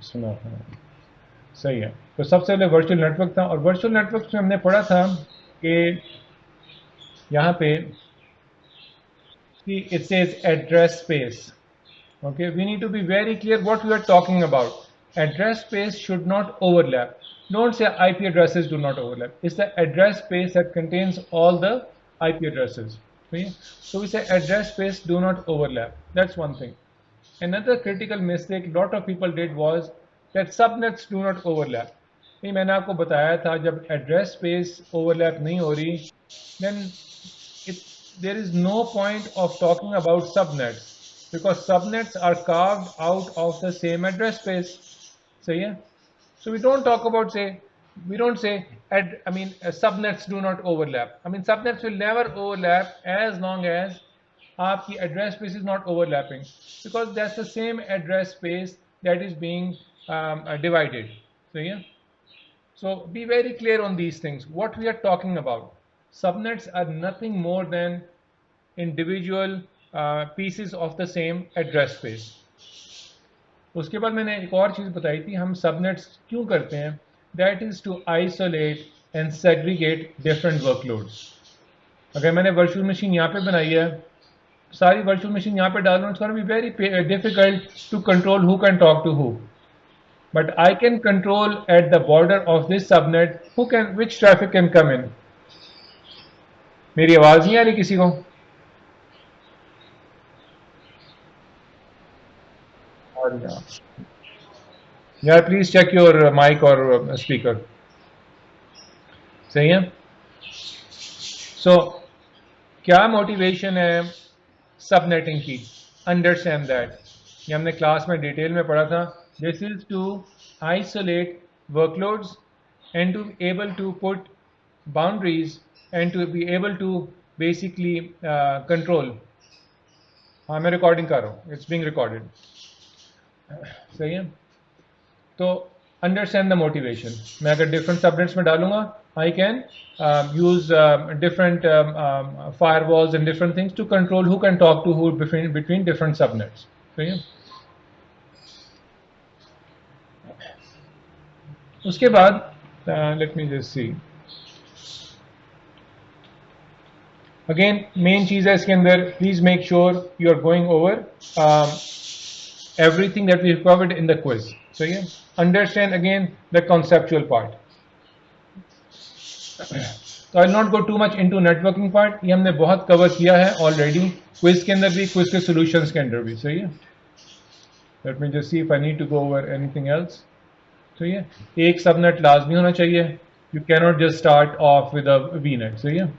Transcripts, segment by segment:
सुना था, सही है। तो सबसे पहले वर्चुअल नेटवर्क था, और वर्चुअल नेटवर्क में हमने पढ़ा था कि यहाँ पे it says address space. Okay, we need to be very clear what we are talking about. Address space should not overlap. Don't say IP addresses do not overlap. It's the address space that contains all the IP addresses. Okay? So we say address space do not overlap. That's one thing. Another critical mistake a lot of people did was that subnets do not overlap. नहीं, मैंने आपको बताया था जब address space overlap नहीं हो रही, then there is no point of talking about subnets, because subnets are carved out of the same address space. So yeah, so we don't talk about we don't say subnets do not overlap. I mean, subnets will never overlap as long as आपकी address space is not overlapping, because that's the same address space that is being divided. So yeah, so be very clear on these things. What we are talking about, subnets are nothing more than individual pieces of the same address space. उसके बाद मैंने एक और चीज़ बताई थी, हम subnets क्यों करते हैं, that is to isolate and segregate different workloads. अगर मैंने वर्चुअल मशीन यहाँ पे बनाई है, सारी वर्चुअल मशीन यहाँ पे डालूँ, it's gonna be very difficult to control who can talk to who. But I can control at the border of this subnet which traffic can come in. मेरी आवाज नहीं आ रही किसी को? यार प्लीज चेक योर माइक और speaker. सही है. सो क्या मोटिवेशन है सबनेटिंग की? Understand that. ये हमने क्लास में डिटेल में पढ़ा था. This is to isolate workloads and to be able to put boundaries and to be able to basically control. हाँ, मैं रिकॉर्डिंग कर रहा हूँ, it's being recorded. सही है. तो अंडरस्टैंड द मोटिवेशन. मैं अगर डिफरेंट सबनेट्स में डालूंगा, I can use different firewalls and different things to control who can talk to who between different subnets. सही है. उसके बाद let me just see again, main चीज है इसके अंदर, please make sure you are going over everything that we covered in the quiz. So yeah, understand again the conceptual part. So I'll not go too much into networking part. ये हमने बहुत cover किया है already. Quiz के अंदर भी, quiz के solutions के अंदर भी. So yeah, let me just see if I need to go over anything else. So yeah, एक subnet लाजमी होना चाहिए. You cannot just start off with a VNet. So yeah,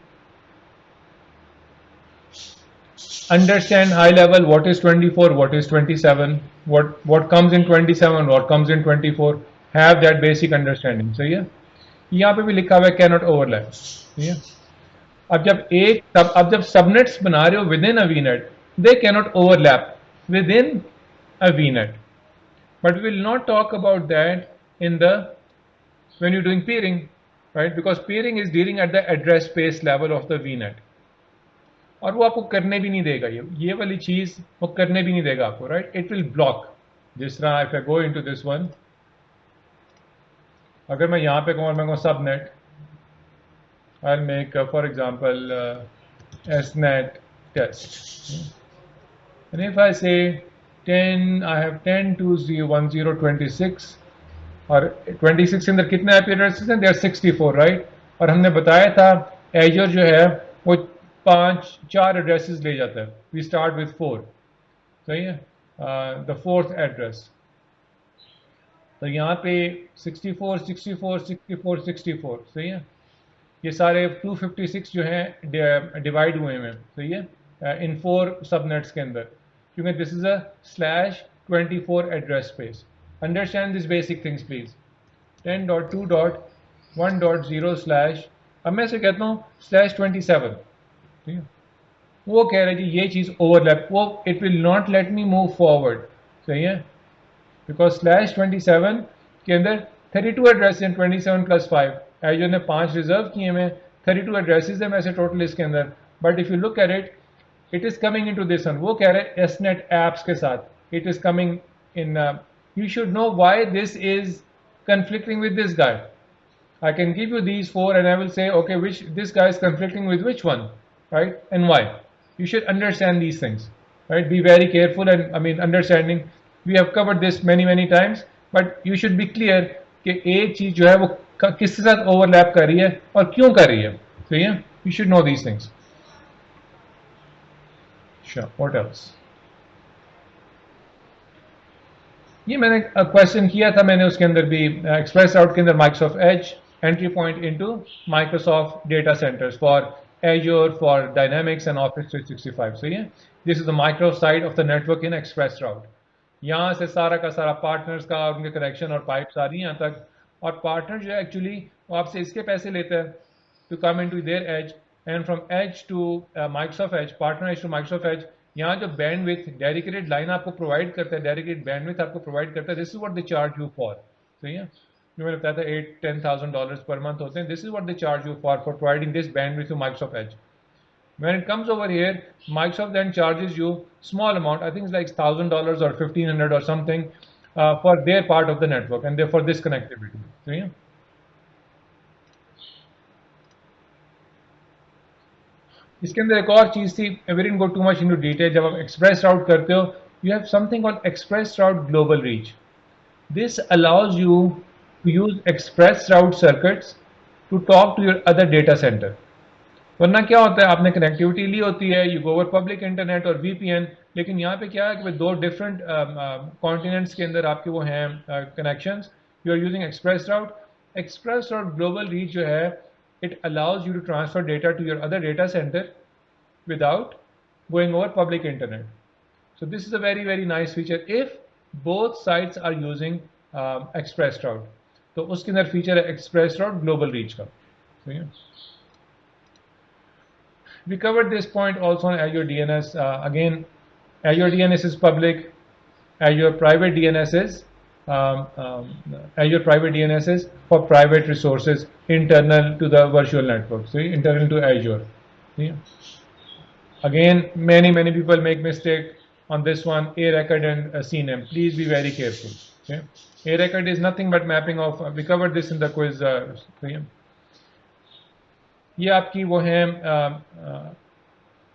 understand high level what is 24, what is 27, what comes in 27, what comes in 24. Have that basic understanding. So yeah, यहाँ पे भी लिखा हुआ है cannot overlap. Yeah. अब जब subnets बना रहे हो within a VNet, they cannot overlap within a VNet. But we will not talk about that when you're doing peering, right? Because peering is dealing at the address space level of the VNet. और वो आपको करने भी नहीं देगा, ये वाली चीज वो करने भी नहीं देगा आपको, राइट? It will block. जिस तरह if I go into this one, अगर मैं यहाँ पे कहूँ और मैं कहूँ subnet, I will make for example S net test, and if I say 10, I have 10 2 0 1 0 26, और 26 के अंदर कितने आईपी एड्रेसेस हैं? They are 64, right? और हमने बताया था एजर जो है वो 4 एड्रेसेस ले जाता है. We start with 4. सही है. द फोर्थ एड्रेस, तो यहाँ पे 64 64 64 64. सही है. ये सारे 256 जो हैं डिवाइड हुए हैं. सही है. इन 4 सबनेट्स के अंदर, क्योंकि this is a /24 address space. Understand this basic things please. 10.2.1.0/ अब मैं से कहता हूँ /27. ठीक है. वो कह रहे हैं कि ये चीज ओवरलैप, वो it will not let me move forward. सही है. बिकॉज /27 के अंदर 32 एड्रेस हैं, 27 + 5. एजर ने 5 रिजर्व किए हैं, 32 एड्रेसेस हैं वैसे टोटल इसके अंदर. But if you look at it, it is coming into this one. वो कह रहे हैं एसनेट एप्स के साथ, it is coming in you should know why this is conflicting with this guy. I can give you these four and I will say, okay, which this guy is conflicting with which one, right? And why? You should understand these things, right? Be very careful and I mean understanding. We have covered this many times, but you should be clear कि एक चीज जो है वो किसके साथ overlap कर रही है और क्यों कर रही है. So yeah, you should know these things. Sure. What else? ये मैंने क्वेश्चन किया था मैंने उसके अंदर भी एक्सप्रेस आउट के अंदर Microsoft Edge entry point into Microsoft data centres for Azure for Dynamics and Office 365. So yeah, this is the micro side of the network in Express Route. यहाँ से सारा का सारा पार्टनर्स का और उनके कनेक्शन और पाइप्स आ रही हैं यहाँ तक और पार्टनर जो है एक्चुअली वो आपसे इसके पैसे लेते हैं to come into their edge and from edge to Microsoft edge partner edge to Microsoft edge यहाँ जो बैंडविड्थ डेडिकेटेड लाइन आपको प्रोवाइड करता है डेडिकेटेड बैंडविड्थ आपको प्रोवाइड करता है this is what they charge you for. सही है जो मैंने बताया था $8,000-10,000 per month होते हैं. This is what they charge you for providing this bandwidth to Microsoft edge. When it comes over here, Microsoft then charges you small amount. I think it's like $1,000 or $1,500 or something for their part of the network and therefore this connectivity. So yeah. इसके अंदर एक और चीज थी. We didn't go too much into detail. जब आप express route करते हो, you have something called express route global reach. This allows you to use express route circuits to talk to your other data center. वरना क्या होता है आपने connectivity ली होती है you go over public internet और वीपीएन लेकिन यहाँ पे क्या है कि दो डिफरेंट कॉन्टिनेंट्स के अंदर आपके वो हैं connections you are using express route global reach जो है it allows you to transfer data to your other data center without going over public internet. So this is a very nice feature if both sides are using express route. तो उसके अंदर feature है express route global reach का. We covered this point also on Azure DNS. Again, Azure DNS is public. Azure private DNS is for private resources internal to the virtual network. See, internal to Azure. See? Again, many people make mistake on this one. A record and CNAME. Please be very careful. Okay? A record is nothing but mapping of. We covered this in the quiz. ये आपकी वो है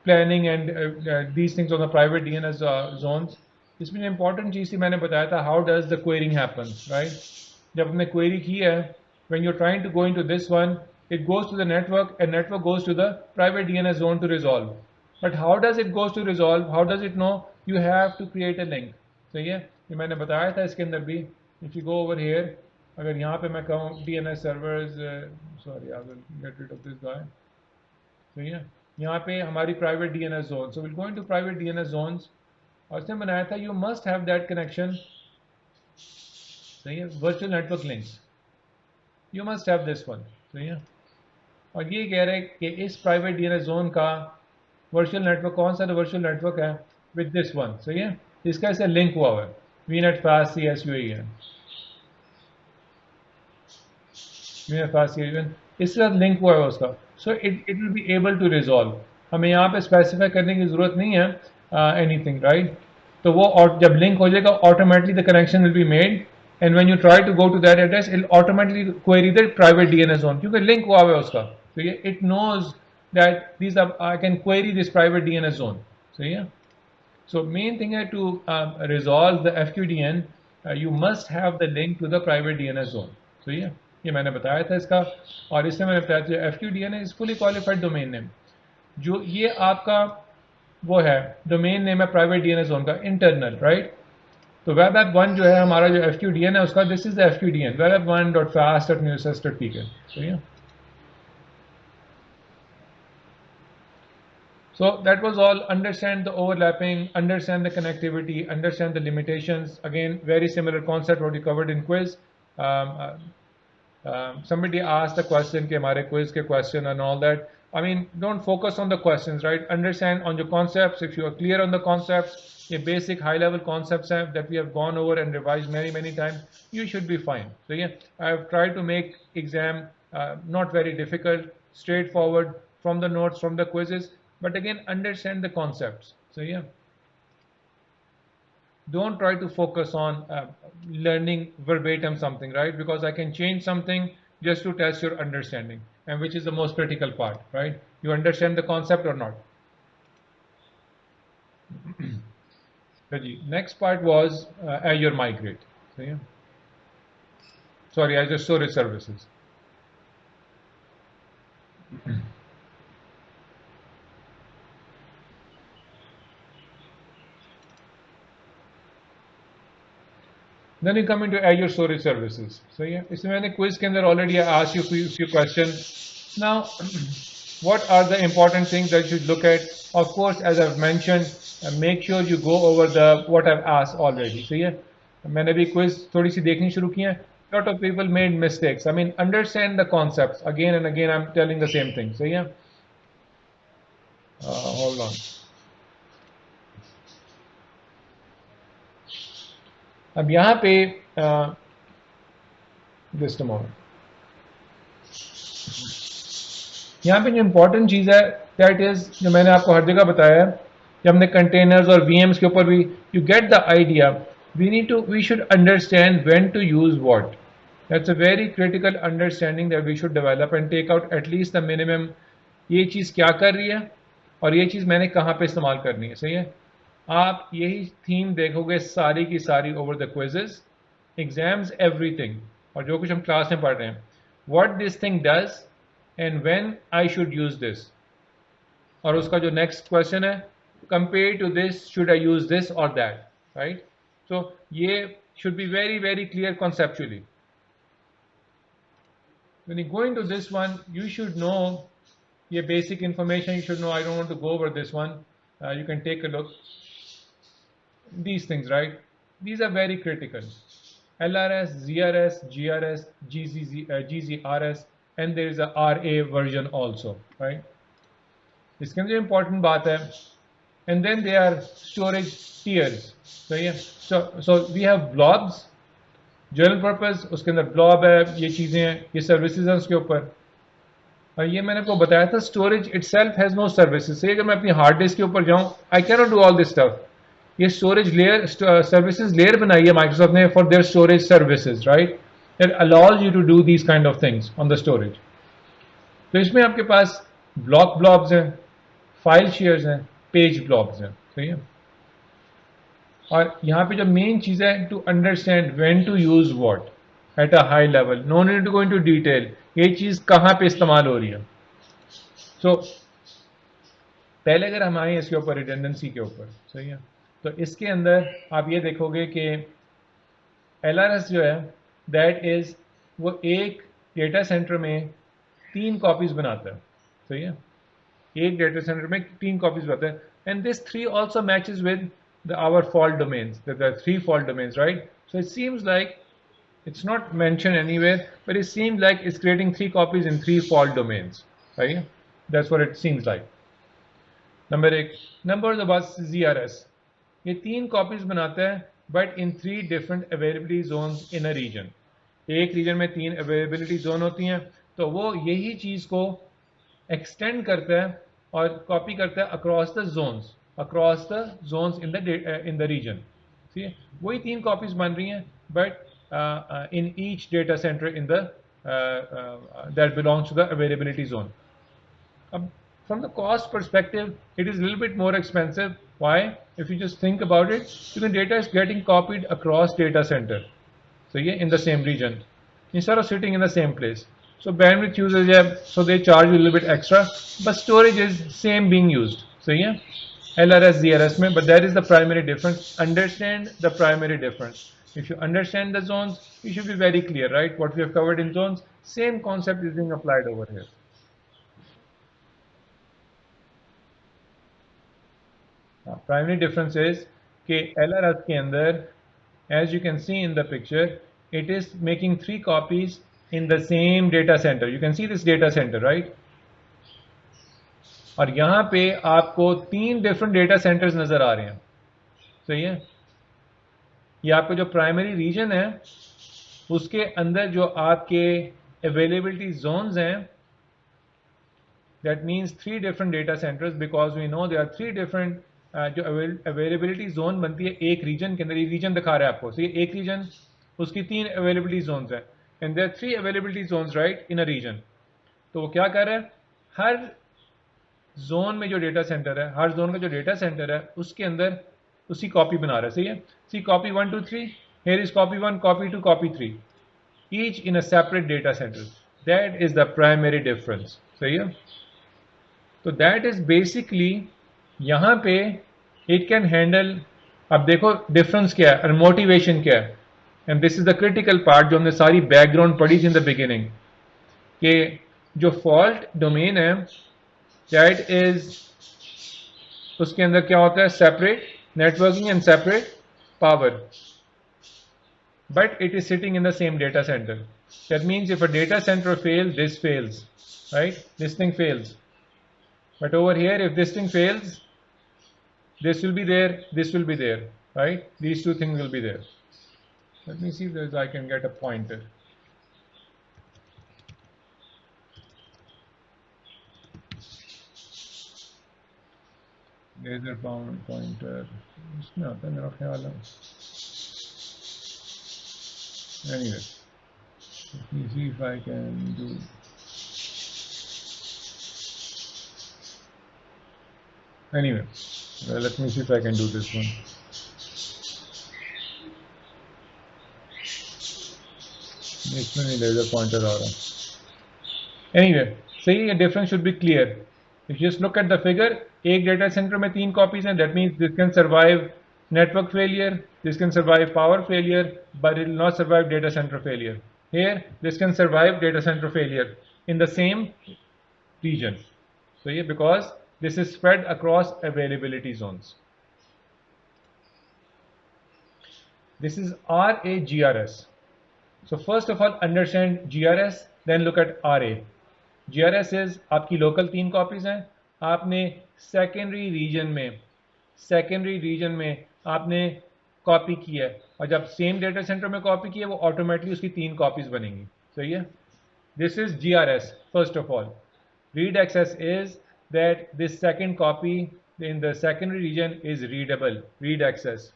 planning and these things on the private DNS zones. इसमें important चीज़ थी मैंने बताया था how does the querying happen right. जब हमने क्वेरी की है when you are trying to go into this one it goes to the network and network goes to the private DNS zone to resolve. But how does it goes to resolve how does it know you have to create a link. सही है ये मैंने बताया था इसके अंदर भी. If you go over here अगर यहाँ पे मैं कहूँ DNS servers sorry I will get rid of this guy. सही है यहाँ पे हमारी private DNS zone. So will go into private DNS zones और इसने बनाया था you must have that connection. सही है virtual network links you must have this one. सही है और ये कह रहे हैं कि इस प्राइवेट डीएनएस जोन का वर्चुअल नेटवर्क कौन सा वर्चुअल नेटवर्क है विद दिस वन. सही है इसका ऐसे लिंक हुआ हुआ है वीनेट फास्ट CSUAEN इसके साथ लिंक हुआ है उसका. So it will be able to resolve. हमें यहाँ पे स्पेसिफाई करने की जरूरत नहीं है एनीथिंग राइट. तो वो और जब लिंक हो जाएगा automatically the connection will be made and when you try to go to that address it automatically query the private DNS zone क्योंकि लिंक हुआ है उसका. तो ये it knows that this I can query this private DNS zone. सही है so main thing है to resolve the FQDN you must have the link to the private DNS zone. सही है ये मैंने बताया था इसका. और इसमें मैंने बताया था FQDN is fully qualified domain name. जो ये आपका वो है डोमेन नेम है प्राइवेट डीएनएस जोन का इंटरनल राइट. तो वेब ऐप 1 जो है हमारा जो FQDN है उसका this is the FQDN webapp1.fast.newsest.pk. So that was all. Understand the overlapping, understand the connectivity, understand the limitations. Again, very similar concept what we covered in quiz. Somebody asked the question कि हमारे quiz के question and all that. I mean, don't focus on the questions, right? Understand on your concepts. If you are clear on the concepts, the basic high-level concepts that we have gone over and revised many times, you should be fine. So yeah, I have tried to make exam not very difficult, straightforward from the notes, from the quizzes. But again, understand the concepts. So yeah. don't try to focus on learning verbatim something, right? Because I can change something just to test your understanding, and which is the most critical part, right? You understand the concept or not? Next part was Azure Migrate. So yeah, sorry, Azure Storage Services. Then you come into Azure Storage Services. So yeah, इसमें मैंने quiz के अंदर already asked you few questions. Now, what are the important things that you should look at? Of course, as I've mentioned, make sure you go over the what I've asked already. So yeah, मैंने भी quiz थोड़ी सी देखनी शुरू की है. Lot of people made mistakes. I mean, understand the concepts again and again. I'm telling the same thing. So yeah, hold on. अब यहाँ पे जस्ट अ मोमेंट, यहाँ पे जो इंपॉर्टेंट चीज़ है दैट इज जो मैंने आपको हर जगह बताया है कि हमने कंटेनर्स और वीएम्स के ऊपर भी you get the idea we should understand when to use what. That's a very critical understanding that we should develop and take out at least the minimum. ये चीज़ क्या कर रही है और ये चीज़ मैंने कहाँ पे इस्तेमाल करनी है. सही है, आप यही थीम देखोगे सारी की सारी over the quizzes, exams, everything, और जो कुछ हम क्लास में पढ़ रहे हैं. What this thing does and when I should use this. और उसका जो नेक्स्ट क्वेश्चन है, compare to this should I use this और दैट, राइट. सो ये should be very very clear conceptually. When you go into this one, you should know ये basic information. You should know. I don't want to go over this one. You can take a look. These things, right? These are very critical. LRS, ZRS, GRS, GZRS, and there is a RA version also, right? इसके अंदर important बात है. And then there are storage tiers. So yeah, so we have blobs. General purpose, उसके अंदर blob है, ये चीज़ें हैं, ये सर्विसेज हैं उसके ऊपर. और ये मैंने आपको बताया था, storage itself has no services. Say अगर मैं अपनी हार्ड डिस्क के ऊपर जाऊँ, I can not do all this stuff. ये स्टोरेज लेयर, सर्विसेज लेयर बनाई है माइक्रोसॉफ्ट ने for their storage services, right. It allows you to do these kind of things on the storage. तो इसमें आपके पास ब्लॉब्स हैं, फाइल शेयर्स हैं, पेज ब्लॉब्स हैं. सही है. और यहाँ पे जो मेन चीज़ है, to understand when to use what at a high level. No need to go into detail, ये चीज़ कहाँ पे इस्तेमाल हो रही है. सो पहले अगर हम आए इसके ऊपर, रिडंडेंसी के ऊपर. सही है. तो इसके अंदर आप ये देखोगे कि LRS जो है दैट इज वो एक डेटा सेंटर में 3 कॉपीज बनाता है. सही है. एक डेटा सेंटर में 3 कॉपीज बनाता है. And this 3 also matches with our fault domains. There are 3 fault domains, right? So it seems like it's not mentioned anywhere, but it seems like it's creating 3 copies in 3 fault domains, right? That's what it seems like. Number 1, number the bus ZRS. ये 3 copies बनाता है, but in 3 different availability zones in a region. एक region में 3 availability zone होती हैं, तो वो यही चीज़ को extend करता है और copy करता है across the zones in the region. See, वही 3 copies बन रही हैं, but in each data center in the that belongs to the availability zone. From the cost perspective, it is a little bit more expensive. Why? If you just think about it, the data is getting copied across data center. So yeah, in the same region, instead of sitting in the same place. So bandwidth usage, so they charge you a little bit extra, but storage is same being used. So yeah. LRS, ZRS में, but that is the primary difference. Understand the primary difference. If you understand the zones, you should be very clear, right? What we have covered in zones, same concept is being applied over here. Primary difference is कि LRS के अंदर, as you can see in the picture, it is making 3 copies in the same data center. You can see this data center, right? और यहाँ पे आपको 3 different data centres नजर आ रहे हैं. सही है. ये आपका जो प्राइमरी रीजन है उसके अंदर जो आपके अवेलेबिलिटी जोन्स हैं, that means 3 different data centers, because we know there are 3 different जो अवेलेबिलिटी जोन बनती है एक रीजन के अंदर, ये रीजन दिखा रहा है आपको, तो ये एक रीजन, उसकी 3 अवेलेबिलिटी जोन्स हैं, and there 3 availability zones right in a region. तो वो क्या कर रहा है, हर जोन में जो डेटा सेंटर है, हर जोन का जो डेटा सेंटर है उसके अंदर उसकी कॉपी बना रहा है, सही है। सी copy 1 2 3, here is copy 1, copy 2, copy 3, each in a separate data center. That is the primary difference, सही है। तो that is basically यहाँ पे it can handle, अब देखो डिफरेंस क्या है और मोटिवेशन क्या है, and this is the critical part जो हमने सारी बैकग्राउंड पढ़ी थी इन द बिगिनिंग, कि जो फॉल्ट डोमेन है दैट इज, उसके अंदर क्या होता है, separate networking and separate power, but it is sitting in the same data center. That means if a data center fails, this fails, right? This thing fails. But over here, if this thing fails, this will be there, this will be there, right? These two things will be there. Let me see if there's, I can get a pointer. Laser bound pointer. इसमें आता है मेरा ख्याल है. Anyway, let me see if I can do. Anyway, let me see if I can do this one. इसमें नहीं laser pointer आ रहा. Anyway, सही है, difference should be clear. If you just look at the figure, एक data center में 3 copies हैं, that means this can survive network failure, this can survive power failure, but it will not survive data center failure. Here, this can survive data center failure in the same region. So yeah, because this is spread across availability zones. This is RAGRS. So first of all, understand GRS, then look at RA. GRS is आपकी local 3 copies हैं, आपने secondary reason में आपने copy की है, और जब same data centre में कॉपी की है वो ऑटोमेटिकली उसकी 3 कॉपीज बनेंगी, सही है। This is GRS first of all. Read access is that this second copy in the secondary region is readable, read access.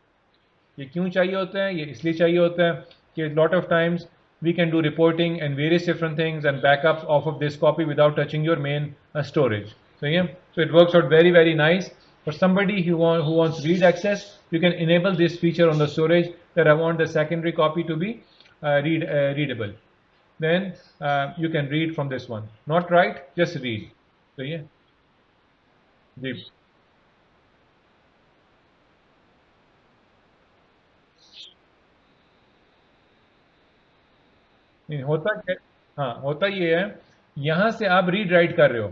ये क्यों चाहिए होता है, ये इसलिए चाहिए होता है कि lot of times we can do reporting and various different things and backups off of this copy without touching your main storage. So yeah, so it works out very very nice. For somebody who wants read access, you can enable this feature on the storage that I want the secondary copy to be readable. Then you can read from this one, not write, just read. So yeah, deep. नहीं होता क्या, हाँ होता ये है, यहाँ से आप रीड राइट कर रहे हो,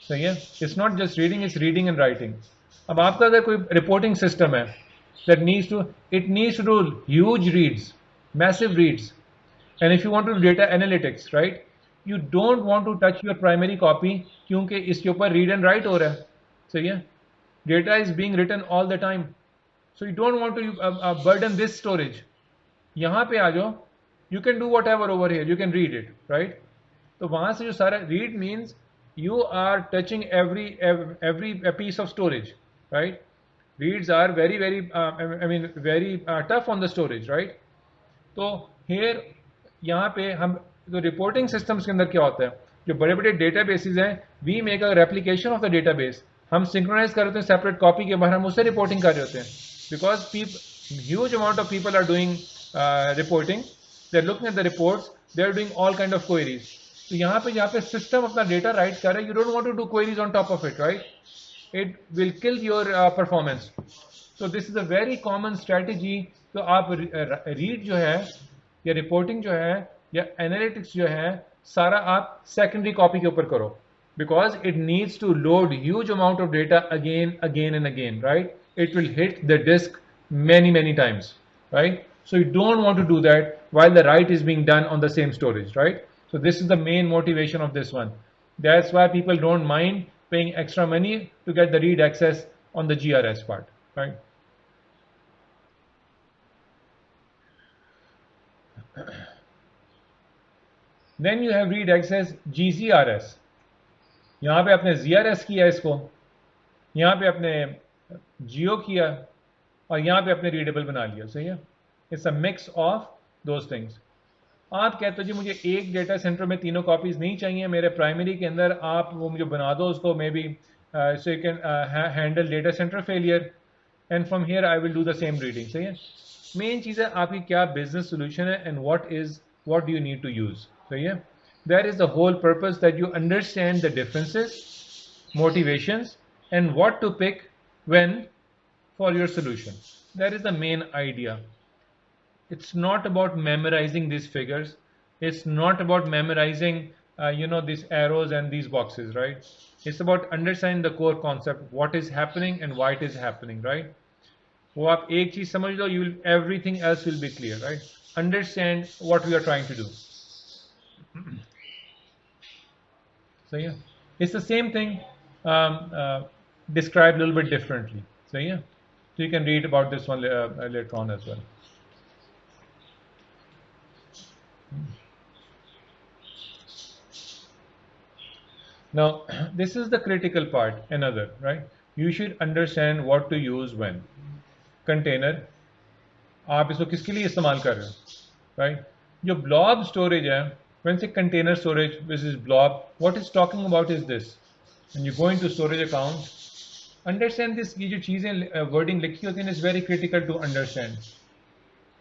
सही है। It's not just reading, it's reading and writing. अब आपका अगर कोई रिपोर्टिंग सिस्टम है that needs to, it needs to do huge reads, massive reads, and if you want to do data analytics right, you don't want to touch your primary copy, क्योंकि इसके ऊपर read and right हो रहा है, सही है। Data is being written all the time, so you don't want to burden this storage. यहाँ पे आ जाओ, you can do whatever over here, you can read it, right? तो वहां से जो सारा read means you are touching every piece of storage, right? Reads are very very I mean very tough on the storage, right? तो here यहाँ पे हम तो रिपोर्टिंग सिस्टम्स के अंदर क्या होता है, जो बड़े बड़े डेटाबेसेस हैं, we make a replication of the database, हम synchronize कर रहे होते हैं सेपरेट कॉपी के बाहर, हम उससे रिपोर्टिंग कर रहे होते हैं, because huge amount of people are doing reporting, they're looking at the reports, they're doing all kind of queries. तो यहाँ पे सिस्टम अपना डेटा राइट कर रहा है, you don't want to do queries on top of it, right? It will kill your performance. So this is a very common strategy. तो आप read जो है या रिपोर्टिंग जो है या एनालिटिक्स जो है, सारा आप सेकेंडरी कॉपी के ऊपर करो, because it needs to load huge amount of data again and again, right? It will hit the disk many times, right? So you don't want to do that while the write is being done on the same storage, right? So this is the main motivation of this one. That's why people don't mind paying extra money to get the read access on the GRS part, right? Then you have read access GZRS. यहाँ पे आपने ZRS किया इसको, यहाँ पे आपने जियो किया और यहाँ पे अपने रीडेबल बना लिया, सही है। It's a mix of those things. आप कहते हो जी मुझे एक डेटा सेंटर में तीनों कॉपीज नहीं चाहिए, मेरे प्राइमरी के अंदर आप वो मुझे बना दो उसको, maybe so you can handle data center failure and from here I will do the same reading, सही है। मेन चीज़ है आपकी क्या बिजनेस सोल्यूशन है and what do you need to use, सही है। That is the whole purpose, that you understand the differences, motivations, and what to pick when for your solution. That is the main idea. It's not about memorizing these figures. It's not about memorizing these arrows and these boxes, right? It's about understanding the core concept, what is happening and why it is happening, right? वो आप एक चीज समझ लो, you will, everything else will be clear, right? Understand what we are trying to do. So yeah, it's the same thing, described a little bit differently. So yeah, so you can read about this one later on as well. Now, this is the critical part. Another, right? You should understand what to use when. Container, आप इसको किसके लिए इस्तेमाल कर रहे हो, right? जो blob storage है, when say container storage, this is blob. What it's talking about is this. When you go into storage account, understand this. ये जो चीजें wording लिखी होती है, is very critical to understand.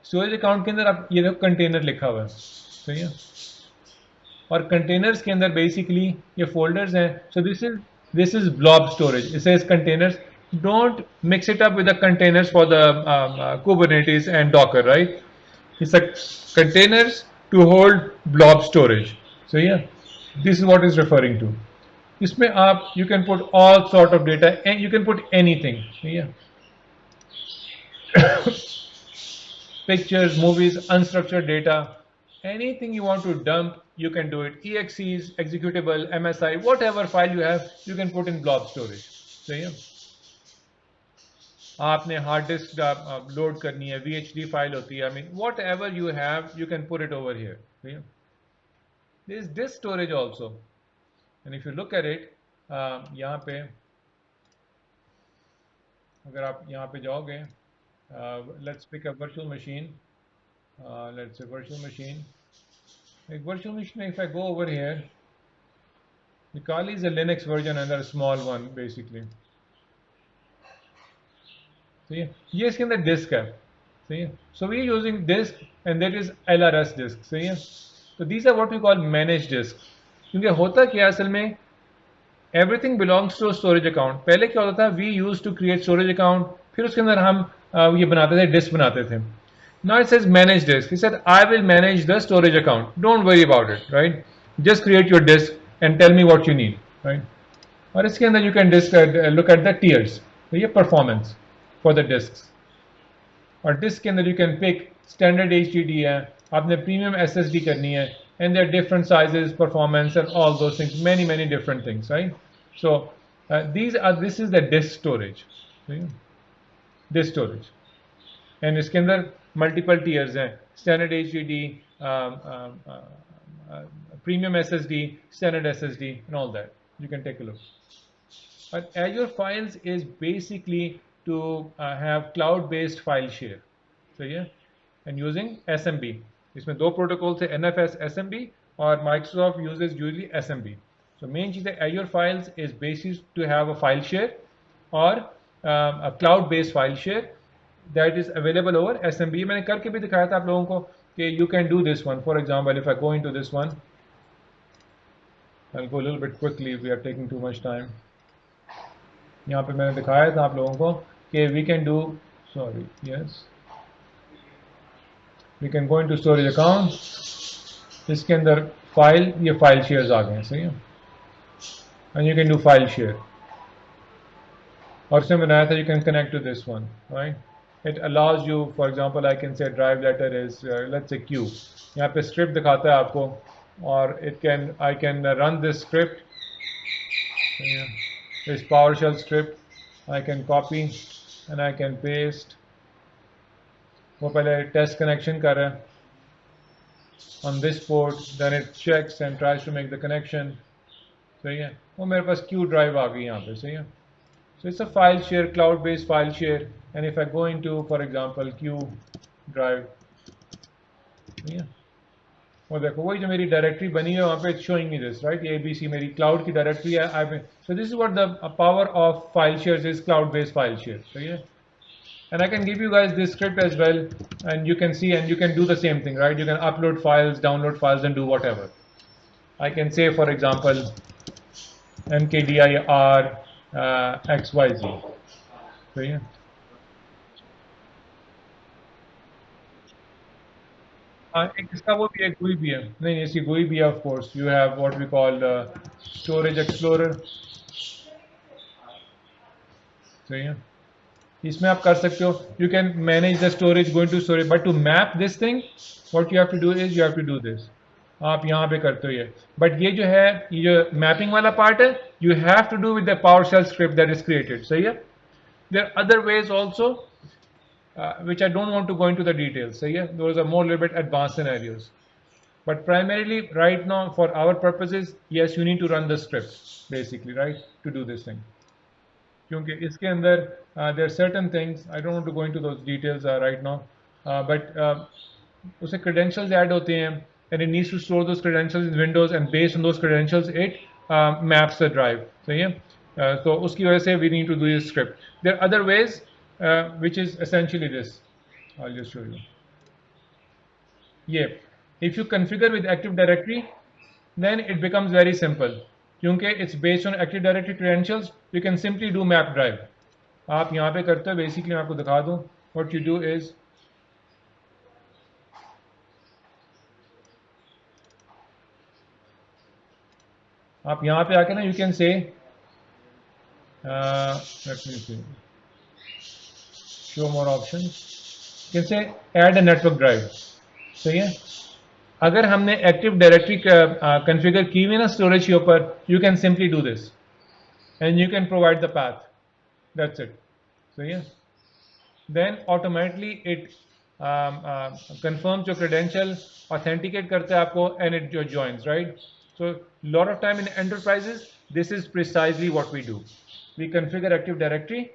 Storage account के अंदर आप ये देखो container लिखा हुआ है, सही है। और कंटेनर्स के अंदर बेसिकली ये फोल्डर्स हैं। So this is blob storage, it says containers. Don't mix it up with the containers for the Kubernetes and Docker, right? It's a containers to hold blob storage, so yeah this is what is referring to. इसमें आप you can put all sort of data and you can put anything, सही है। Pictures, movies, unstructured data, anything you want to dump, you can do it. EXEs, executable, MSI, whatever file you have, you can put in blob storage. सही है। आपने hard disk load करनी है, VHD file होती है, I mean whatever you have, you can put it over here. सही है। There is disk storage also, and if you look at it, यहाँ पे अगर आप यहाँ पे जाओगे, let's pick a virtual machine. Let's say virtual machine. A virtual machine, if I go over here, the Kali is a Linux version and a small one basically. So yeah, ये इसके अंदर disk है, सही है। So we are using disk and that is LRS disk, सही है। So these are what we call managed disk. क्योंकि होता क्या असल में, everything belongs to a storage account. पहले क्या होता था, we used to create storage account, फिर उसके अंदर हम ये बनाते थे, disk बनाते थे। Now it says manage disk. He said, I will manage the storage account. Don't worry about it, right? Just create your disk and tell me what you need, right? और इसके अंदर you can look at the tiers. तो ये performance for the disks. और disk के अंदर you can pick standard HDD है, आपने premium SSD करनी है, and there are different sizes, performance, and all those things, many different things, right? So this is the disk storage, right? Disk storage, and इसके अंदर multiple tiers हैं, standard HDD, premium SSD, standard SSD, and all that. You can take a look. But Azure Files is basically to have cloud-based file share. So yeah, and using SMB. इसमें दो protocols है, NFS SMB, और Microsoft uses usually SMB. So main चीज़ है, Azure Files is basically to have a file share or a cloud-based file share that is available over SMB. मैंने करके भी दिखाया था आप लोगों को कि you can do this one. For example, if I go into this one, I'll go a little bit quickly. We are taking too much time. यहाँ पे मैंने दिखाया था आप लोगों को कि we can do, sorry, yes, we can go into storage account. इसके अंदर फाइल, ये फाइल शेयर्स आ गए हैं, सही है। And you can do file share. और इसमें बनाया था you can connect to this one, right? It allows you, for example, I can say drive letter is let's say Q. यहाँ पे script दिखाता है आपको, और I can run this script, this PowerShell script. I can copy and I can paste. वो पहले test connection कर रहा है on this port, then it checks and tries to make the connection. सही है, वो मेरे पास Q drive आ गई यहाँ पे, सही है। So it's a file share, cloud-based file share. And if I go into, for example, Q drive, yeah, वो देखो वही जो मेरी डायरेक्टरी बनी है वहाँ पे showing me this, right? ये ABC मेरी cloud की डायरेक्टरी है. So this is what the power of file shares is, cloud-based file share. So yeah, and I can give you guys this script as well, and you can see and you can do the same thing, right? You can upload files, download files, and do whatever. I can say, for example, mkdir xyz. So yeah. एक इसका वो भी है, GUI भी है, नहीं इसकी GUI भी है, of course. You have what we call storage explorer. So yeah, इसमें आप कर सकते हो. You can manage the storage going to storage, but to map this thing, what you have to do is you have to do this. आप यहाँ पे करते हो ये, but ये जो है ये जो mapping वाला part है, you have to do with the PowerShell script that is created. सही है? There are other ways also, which I don't want to go into the details. So yeah, those are more a little bit advanced scenarios. But primarily, right now, for our purposes, yes, you need to run the script, basically, right, to do this thing. क्योंकि इसके अंदर there are certain things, I don't want to go into those details right now, but उसे credentials add होते हैं, and it needs to store those credentials in Windows, and based on those credentials, it maps the drive. So yeah, so उसकी वजह से we need to do this script. There are other ways, which is essentially this. I'll just show you. Yeah, if you configure with Active Directory, then it becomes very simple. क्योंकि it's based on Active Directory credentials, you can simply do map drive. आप यहाँ पे करते हो, basically मैं आपको दिखा दूँ. What you do is, आप यहाँ पे आके ना, you can say, let me see, show more options. You can say add a network drive. So yeah, अगर हमने एक्टिव डायरेक्टरी कॉन्फ़िगर की हुई ना स्टोरेज के ऊपर, you can simply do this and you can provide the path. That's it. So yeah then automatically it confirms your credential, authenticate करता है आपको, and it joins, right. So lot of time in enterprises this is precisely what we do. We configure active directory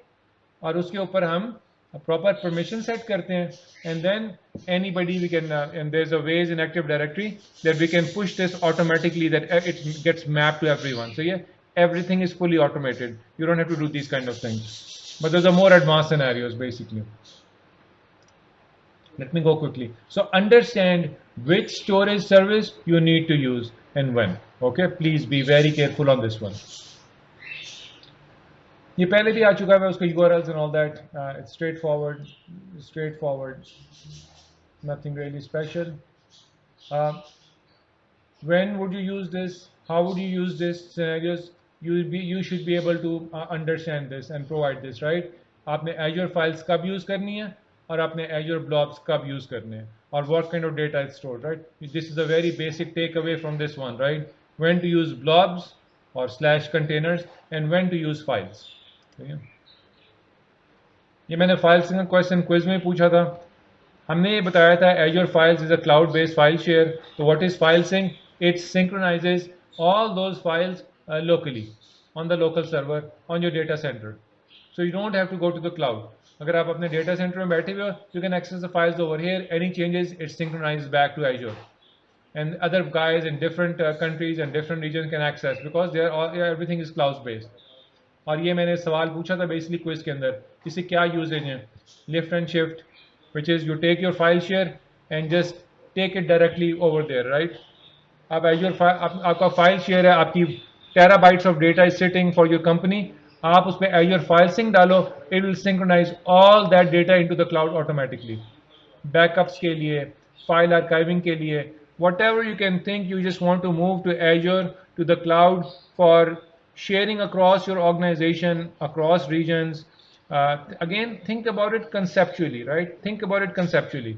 और उसके ऊपर हम proper permission set करते हैं, and then anybody we can and there's a ways in Active Directory that we can push this automatically, that it gets mapped to everyone. So yeah, everything is fully automated. You don't have to do these kind of things, but those are more advanced scenarios basically. Let me go quickly. So understand which storage service you need to use and when. Okay, please be very careful on this one. ये पहले भी आ चुका है उसका URLs and all that. It's straightforward, nothing really special. When would you use this? How would you use this scenarios? You should be able to understand this and provide this, right? आपने Azure files कब use करनी है और आपने Azure blobs कब use करने हैं, or what kind of data is stored, right? This is a very basic takeaway from this one, right? When to use blobs or /containers and when to use files. ये मैंने file single question quiz में पूछा था. हमने ये बताया था Azure Files is a cloud-based file share. So what is file sync? It synchronizes all those files locally on the local server on your data center. So you don't have to go to the cloud. अगर आप अपने data center में बैठे हुए हो, you can access the files over here. Any changes, it synchronizes back to Azure. And other guys in different countries and different regions can access, because they are all, everything is cloud-based. और ये मैंने सवाल पूछा था basically quiz के अंदर, इससे क्या यूजेज है. Lift and shift, which is you take your file share and just take it directly over there, right. आप एजूर आपका फाइल शेयर है, आपकी terabytes of data is sitting for your company. आप उस पर एजूर फाइल सिंक डालो, it will synchronize all that data into the cloud automatically. Backups के लिए, फाइल आर्काइविंग के लिए, whatever you can think, you just want to move to Azure, to the cloud for sharing across your organization, across regions. Again, think about it conceptually, right? Think about it conceptually.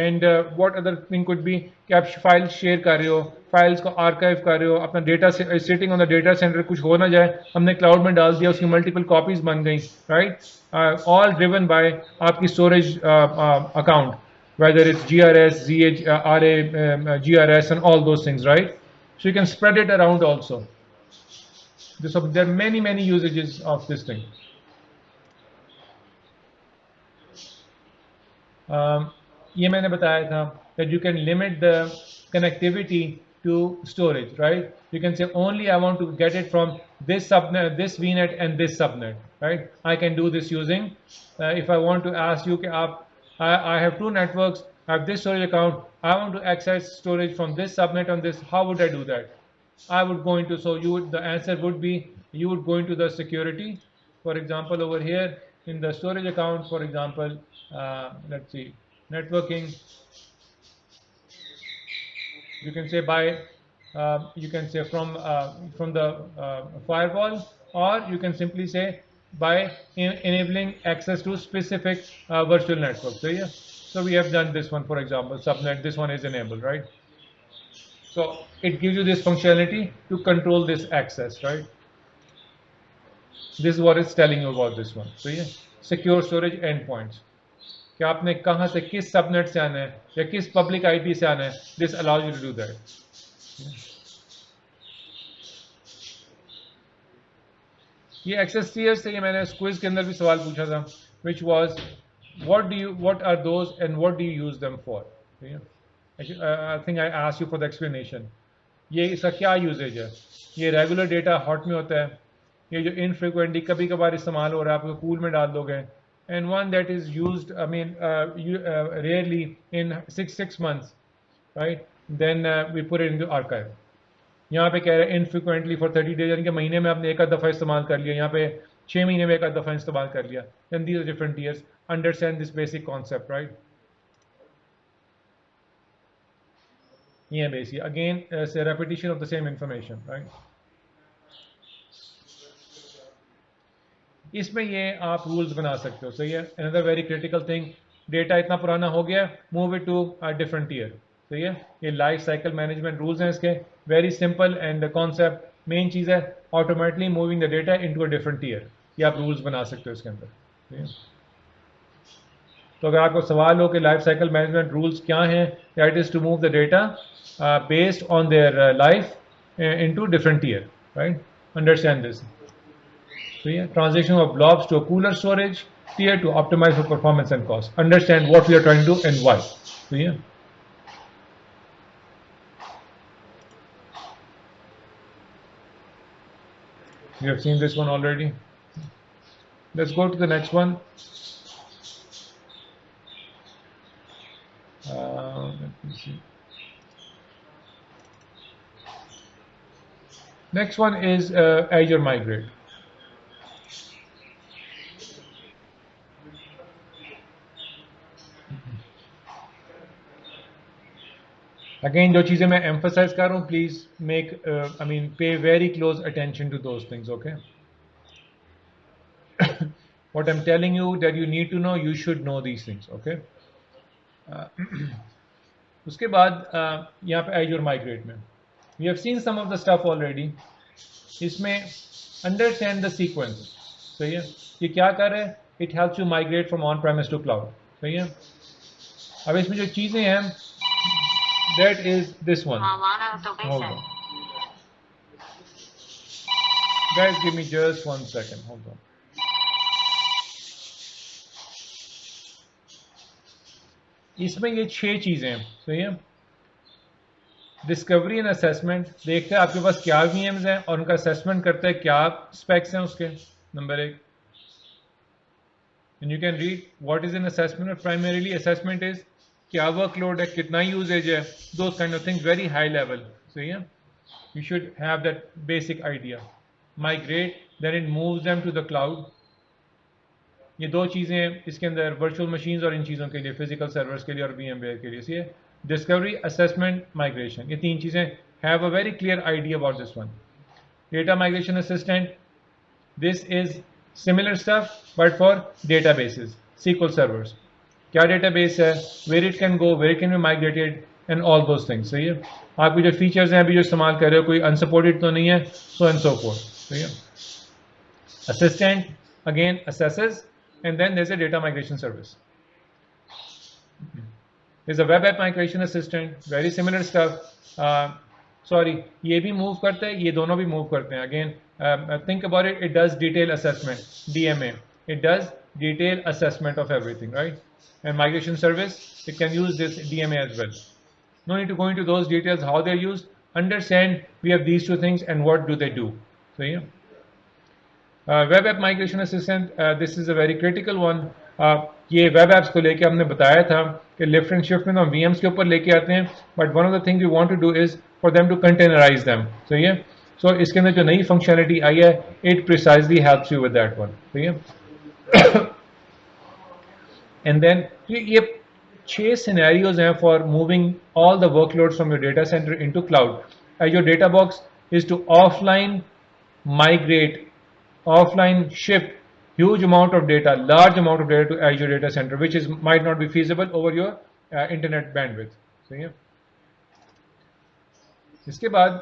And what other thing could be कि आप file share कर रहे हो, files को archive कर रहे हो, अपना data sitting on the data centre, कुछ हो ना जाए, हमने क्लाउड में डाल दिया, उसकी मल्टीपल कॉपीज बन गई, राइट. ऑल ड्रिवन बाय आपकी storage account, whether it's GRS, RA, GRS and all those things, right? So you can spread it around also. So there are many usages of this thing. ये मैंने बताया था that you can limit the connectivity to storage, right? You can say only I want to get it from this subnet, this VNet and this subnet, right? I can do this using, if I want to ask you कि आप, I have two networks, I have this storage account, I want to access storage from this subnet on this, how would I do that? I would go into, so you would, the answer would be, you would go into the security, for example over here in the storage account, for example, let's see, networking, you can say by, you can say from the firewall, or you can simply say by enabling access to specific virtual network. So yeah, so we have done this one, for example, subnet, this one is enabled, right? So it gives you this functionality to control this access, right? This is what it's telling you about this one. So yeah, secure storage endpoints. कि आपने कहाँ से किस subnet से आना है या किस पब्लिक आईपी से आना है, this allows you to do that. ये एक्सेस टीयर से, ये मैंने क्विज के अंदर भी सवाल पूछा था, which was what are those and what do you use them for? I think I asked you for the explanation. ये इसका क्या यूजेज है? ये रेगुलर डेटा हॉट में होता है, ये जो इनफ्रीक्वेंटली कभी कभार इस्तेमाल हो रहा है, आपको कूल में डाल दोगे, and one that is used, I mean, rarely in six months, right? Then we put it into archive. यहाँ पे कह रहे हैं infrequently for 30 days, यानी कि महीने में आपने एक आध दफ़ा इस्तेमाल कर लिया, यहाँ पे 6 महीने में एक आध दफ़ा इस्तेमाल कर लिया. Then these are different tiers. Understand this basic concept, right? Yeah, basically, again, it's a repetition of the same information, right? इसमें ये आप रूल्स बना सकते हो. सही है. Another very critical thing, data इतना पुराना हो गया, move it to a different tier. सही है. ये लाइफ साइकिल मैनेजमेंट रूल्स हैं इसके, very simple and concept. Main चीज़ है automatically moving the data into a different tier. ये आप रूल्स बना सकते हो इसके अंदर. ठीक है. तो अगर आपको सवाल हो कि लाइफ साइकिल मैनेजमेंट रूल्स क्या हैं, that is to move the data based on their life into different tier, right? Understand this. So yeah, transition of blobs to a cooler storage tier to optimize for performance and cost. Understand what we are trying to do and why. So yeah. You have seen this one already. Let's go to the next one. Let me see. Next one is Azure Migrate. Again, जो चीज़ें मैं emphasize कर रहा हूँ, please make, pay very close attention to those things, okay? What I'm telling you that you need to know, you should know these things, okay? उसके बाद यहाँ पे Azure Migrate में, we have seen some of the stuff already. इसमें understand the sequence, सही है? ये क्या कर रहे हैं? It helps you migrate from on-premise to cloud, सही है? अब इसमें जो चीज़ें हैं, that is this one. Hold on. Guys, give me just 1 second. Hold on. इसमें ये 6 चीज़ें हैं, सही है? डिस्कवरी एंड असेसमेंट, देखते हैं आपके पास क्या VMs हैं और उनका असेसमेंट करते हैं क्या स्पेक्स हैं उसके. Number 1. And you can read what is an assessment. Primarily assessment is क्या वर्कलोड है, कितना यूजेज है, those kind of things, very high level. So yeah, you should have that basic idea. Migrate, then it moves them to the cloud. ये दो चीज़ें इसके अंदर, virtual machines और इन चीज़ों के लिए, फिजिकल सर्वर्स के लिए और VMware के लिए. ये डिस्कवरी, असेसमेंट, माइग्रेशन, ये 3 चीज़ें. Have a very clear idea about this one. Data migration assistant, this is similar stuff but for databases, SQL servers. क्या डेटाबेस है, where it can go, where can be migrated and all those things. सही है. आपकी जो features हैं अभी जो इस्तेमाल कर रहे हो, कोई अनसपोर्टेड तो नहीं है, सो एंड सो फोर्थ. सही है. Assistant again assesses, and then there's a data migration service. There's a web app migration assistant, very similar stuff. Sorry, ये भी मूव करता है, ये दोनों भी मूव करते हैं. Again, think about it. It does detail assessment, DMA. It does detail assessment of everything, right? and migration service, it can use this DMA as well. No need to go into those details how they're used. Understand we have these two things and what do they do. So yeah. Web app migration assistant this is a very critical one. ये web apps को लेके हमने बताया था कि lift and shift में हम VMs के ऊपर लेके आते हैं, but one of the thing we want to do is for them to containerize them. सही है. सो इसके अंदर जो नई फंक्शनलिटी आई है, it precisely helps you with that one. सही है. एंड देन ये 6 सिनेरियोज हैं for moving all the workloads from your data center into cloud. Your data box is to offline migrate, offline ship huge amount of data, large amount of data to Azure data center, which is might not be feasible over your internet bandwidth. So yeah. इसके बाद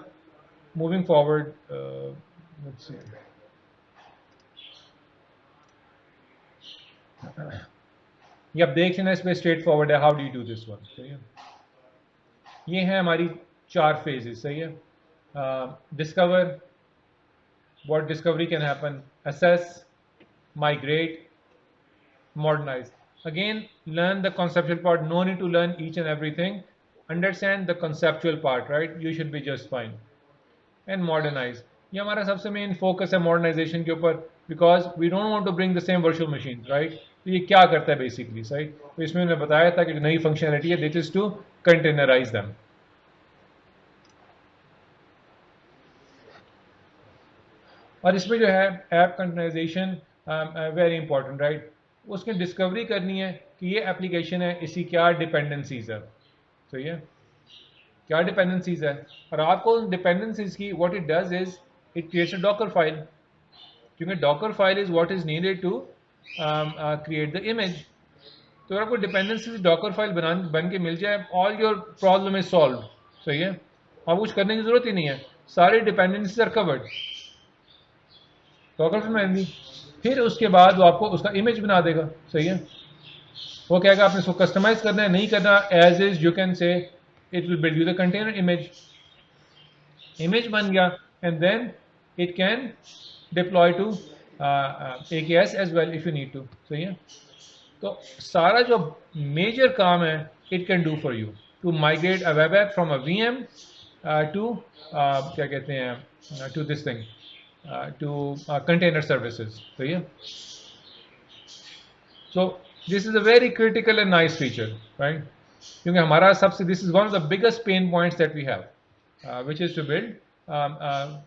moving forward, let's see. ये आप देख लेना, इसमें straight forward है. How do you do this one. सही है. ये है हमारी 4 phases. सही है. Discover, what discovery can happen, assess, migrate, modernize. Again, learn the conceptual part. No need to learn each and everything. Understand the conceptual part, right? You should be just fine. And modernize. ये हमारा सबसे main focus है modernization के ऊपर, because we don't want to bring the same virtual machine, right. तो ये क्या करता है बेसिकली, राइट. तो इसमें मैंने बताया था कि जो नई फंक्शनलिटी है, this is to containerize them. और इसमें जो है app containerization very important, right. उसकी डिस्कवरी करनी है कि ये एप्लीकेशन है, इसकी क्या डिपेंडेंसीज है. सही है. क्या डिपेंडेंसीज है, और आपको डिपेंडेंसीज की what it does is it creates a Docker file, क्योंकि Docker file is what is needed to create the image. तो अगर आपको डिपेंडेंसीज डॉकर फाइल बन के मिल जाए, all your problem is solve. सही है. आप कुछ करने की जरूरत ही नहीं है, सारी dependencies are covered. Docker file में दी, फिर उसके बाद वो आपको उसका इमेज बना देगा. सही है. वो कहेगा आपने इसको कस्टमाइज करना है, नहीं करना, as is you can say it will build you the container image. Image बन गया, and then it can deploy to AKS as well if you need to. सही है. तो सारा जो मेजर काम है it can do for you to migrate a web app from a VM to क्या कहते हैं to this thing to container services. सही है. So this is a very critical and nice feature, right? क्योंकि हमारा सबसे this is one of the biggest pain points that we have, which is to build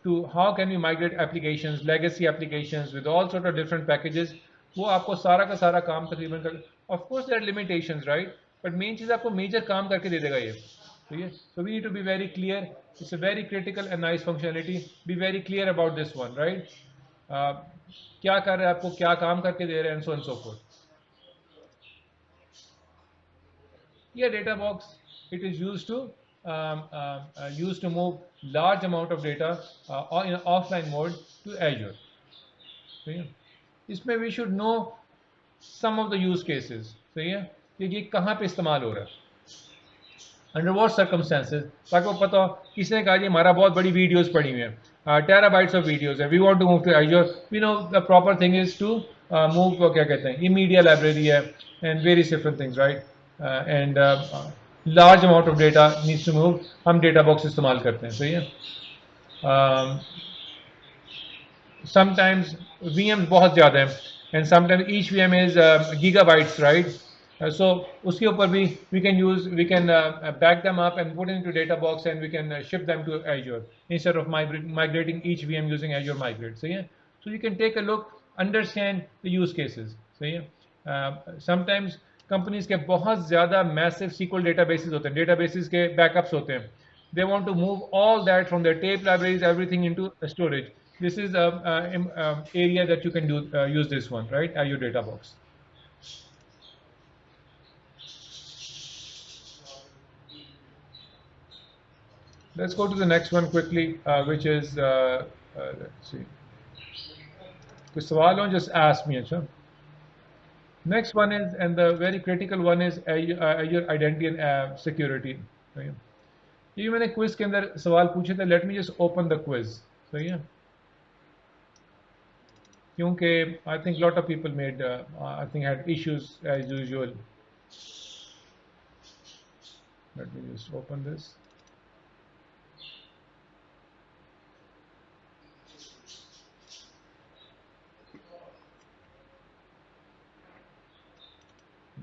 to how can we migrate applications, legacy applications with all sort of different packages. वो आपको सारा का सारा काम तकरीबन कर, of course there are limitations, right, but main चीज़ आपको मेजर काम करके दे देगा ये. ठीक है. So we need to be very clear. It's a very critical and nice functionality. B very clear about this one, right. क्या कर रहे हैं, आपको क्या काम करके दे रहे हैं, and so and so fourth. Yeah, data box, it is used to move large amount of data in an offline mode to Azure. सही है. इसमें we should know some of the use cases. सही है. कि ये कहाँ पे इस्तेमाल हो रहा है, under what circumstances, ताकि वो पता हो. किसी ने कहा जी हमारा बहुत बड़ी वीडियोस पड़ी हुई हैं, टेराबाइट्स ऑफ वीडियोस है, we want to move to Azure. We know the proper thing is to move, क्या कहते हैं, ये मीडिया लाइब्रेरी है and various different things, right. And large amount of data needs to move. हम data box इस्तेमाल करते हैं. सही है. Sometimes VMs बहुत ज़्यादा हैं, and sometimes each VM is gigabytes, right. So उसके ऊपर भी we can back them up and put it into data box, and we can ship them to Azure instead of migrating each VM using Azure Migrate. सही है. So you can take a look, understand the use cases. सही है. Sometimes companies के बहुत ज़्यादा massive SQL databases होते हैं, databases के बैकअप्स होते हैं. They want to move all that from their tape libraries everything into storage. This is area that you can do use this one, right, as your data box. Let's go to the next one quickly, which is let's see. कुछ सवाल हो, just ask me. अच्छा. Next one is, and the very critical one is Azure identity and security. ये मैंने quiz के अंदर सवाल पूछे थे. Let me just open the quiz. सही है. क्योंकि I think lot of people made I think had issues as usual Let me just open this.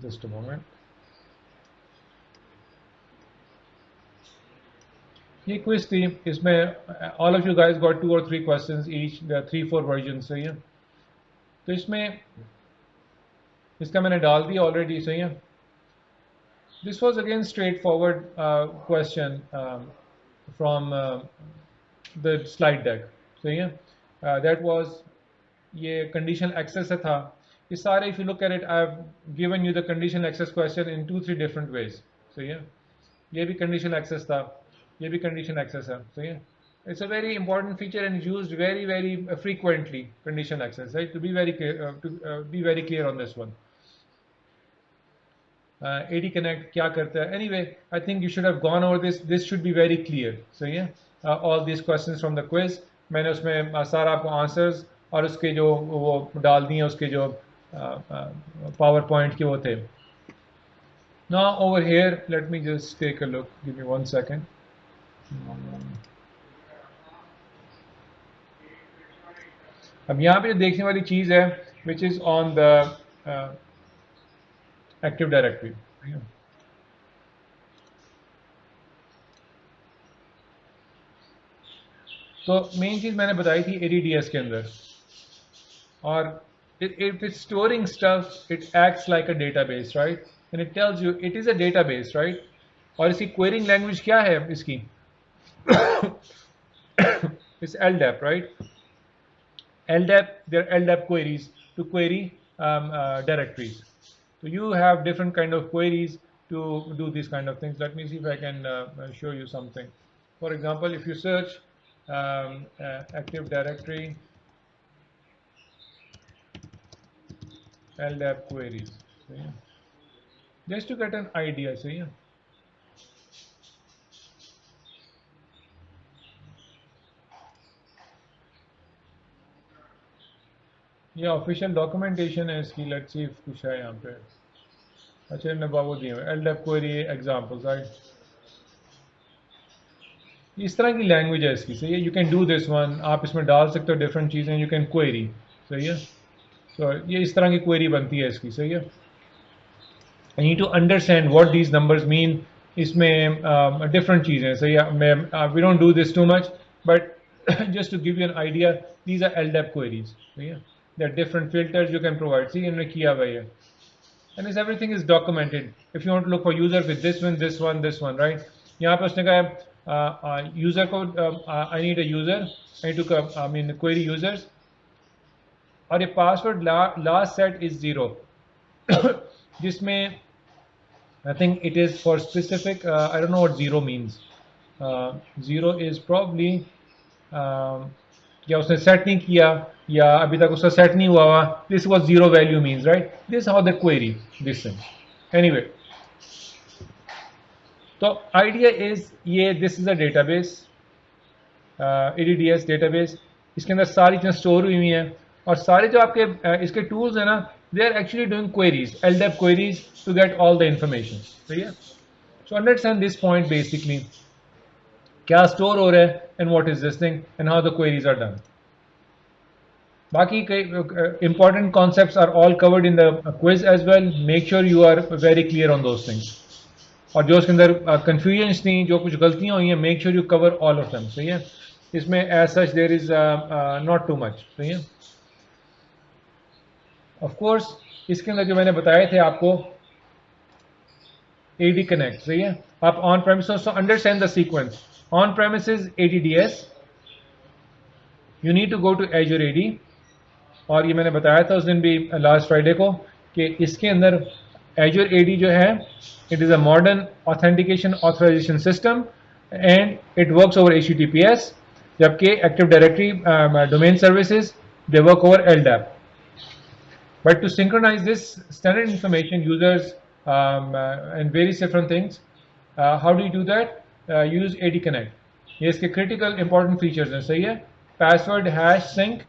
Just a moment. ये क्विज थी, इसमें all of you guys got 2 or 3 questions each. There are 3-4 versions, सही है. तो इसमें इसका मैंने डाल दिया ऑलरेडी, सही है. This was again straightforward question from the slide deck, सही है. That was ये conditional access से था. ये सारे, if you look at it, I've given you the conditional access question in 2-3 different ways, सही है. ये भी conditional access था, ये भी conditional access है, सही है. It's a very important feature and used very frequently, conditional access, right? To be very clear on this one. AD Connect क्या करता है? Anyway, I think you should have gone over this. This should be very clear. So yeah, all these questions from the quiz. मैंने उसमें सारा आपको answers और उसके जो वो डाल दिए, उसके जो PowerPoint के वो थे. Now over here, let me just take a look. Give me 1 second. अब यहाँ पे जो देखने वाली चीज़ है, which is on the Active Directory. तो मेन चीज़ मैंने बताई थी ADDS के अंदर, और if it's storing stuff, it acts like a database, right? And it tells you it is a database, right? और इसकी querying language क्या है इसकी? It's LDAP, right? LDAP, there are LDAP queries to query directories. So you have different kind of queries to do these kind of things. Let me see if I can show you something. For example, if you search Active Directory LDAP queries, so yeah, just to get an idea, so yeah. ये official documentation है इसकी. Let's see if कुछ है यहाँ पे. अच्छा, इन्होंने वो दिए हुए LDAP क्वेरी एग्जांपल्स, राइट. इस तरह की लैंग्वेज है इसकी, सही है. You can do this one. आप इसमें डाल सकते हो डिफरेंट चीज़ें. यू कैन क्वेरी, सही है. तो ये इस तरह की क्वेरी बनती है इसकी, सही है. I need to understand what these numbers mean. इसमें डिफरेंट चीज़ें, सही है. We don't do this too much, but just to give you an idea, these are LDAP queries. So yeah, there are different filters you can provide. See, इन्होंने किया हुआ है, and this everything is documented. If you want to look for user with this one, right? यहाँ पे उसने कहा user को I need a user. I need to query users. और ये password last set is 0. जिसमें I think it is for specific. I don't know what 0 means. 0 is probably या उसने सेट नहीं किया, या अभी तक उसका सेट नहीं हुआ. This was 0 value means, right. This how the query this thing. Anyway, तो आइडिया इज ये this is a database, ADDS database. इसके अंदर सारी चीज़ें स्टोर हुई हैं, और सारे जो आपके इसके टूल्स हैं ना, they are actually doing queries, LDAP queries to get all the information, सही है. So understand this point basically, क्या स्टोर हो रहा है, and what is this thing, and how the queries are done. बाकी कई important concepts are all covered in the quiz as well. Make sure you are very clear on those things. और जो उसके अंदर confusions थी, जो कुछ गलतियां हुई हैं, make sure you cover all of them, सही है. इसमें as such there is not too much, सही है. ऑफ कोर्स इसके अंदर जो मैंने बताए थे आपको AD Connect, सही है. आप on premises, so understand the sequence. On premises ADDS, you need to go to Azure AD. और ये मैंने बताया था उस दिन भी, लास्ट फ्राइडे को, कि इसके अंदर Azure AD जो है, it is a modern authentication authorization system and it works over HTTPS, जबकि Active Directory domain services, they work over LDAP. But to synchronize this standard information, users and various different things, how do you do that? Use AD Connect. ये इसके critical important features हैं, सही है. Password hash sync,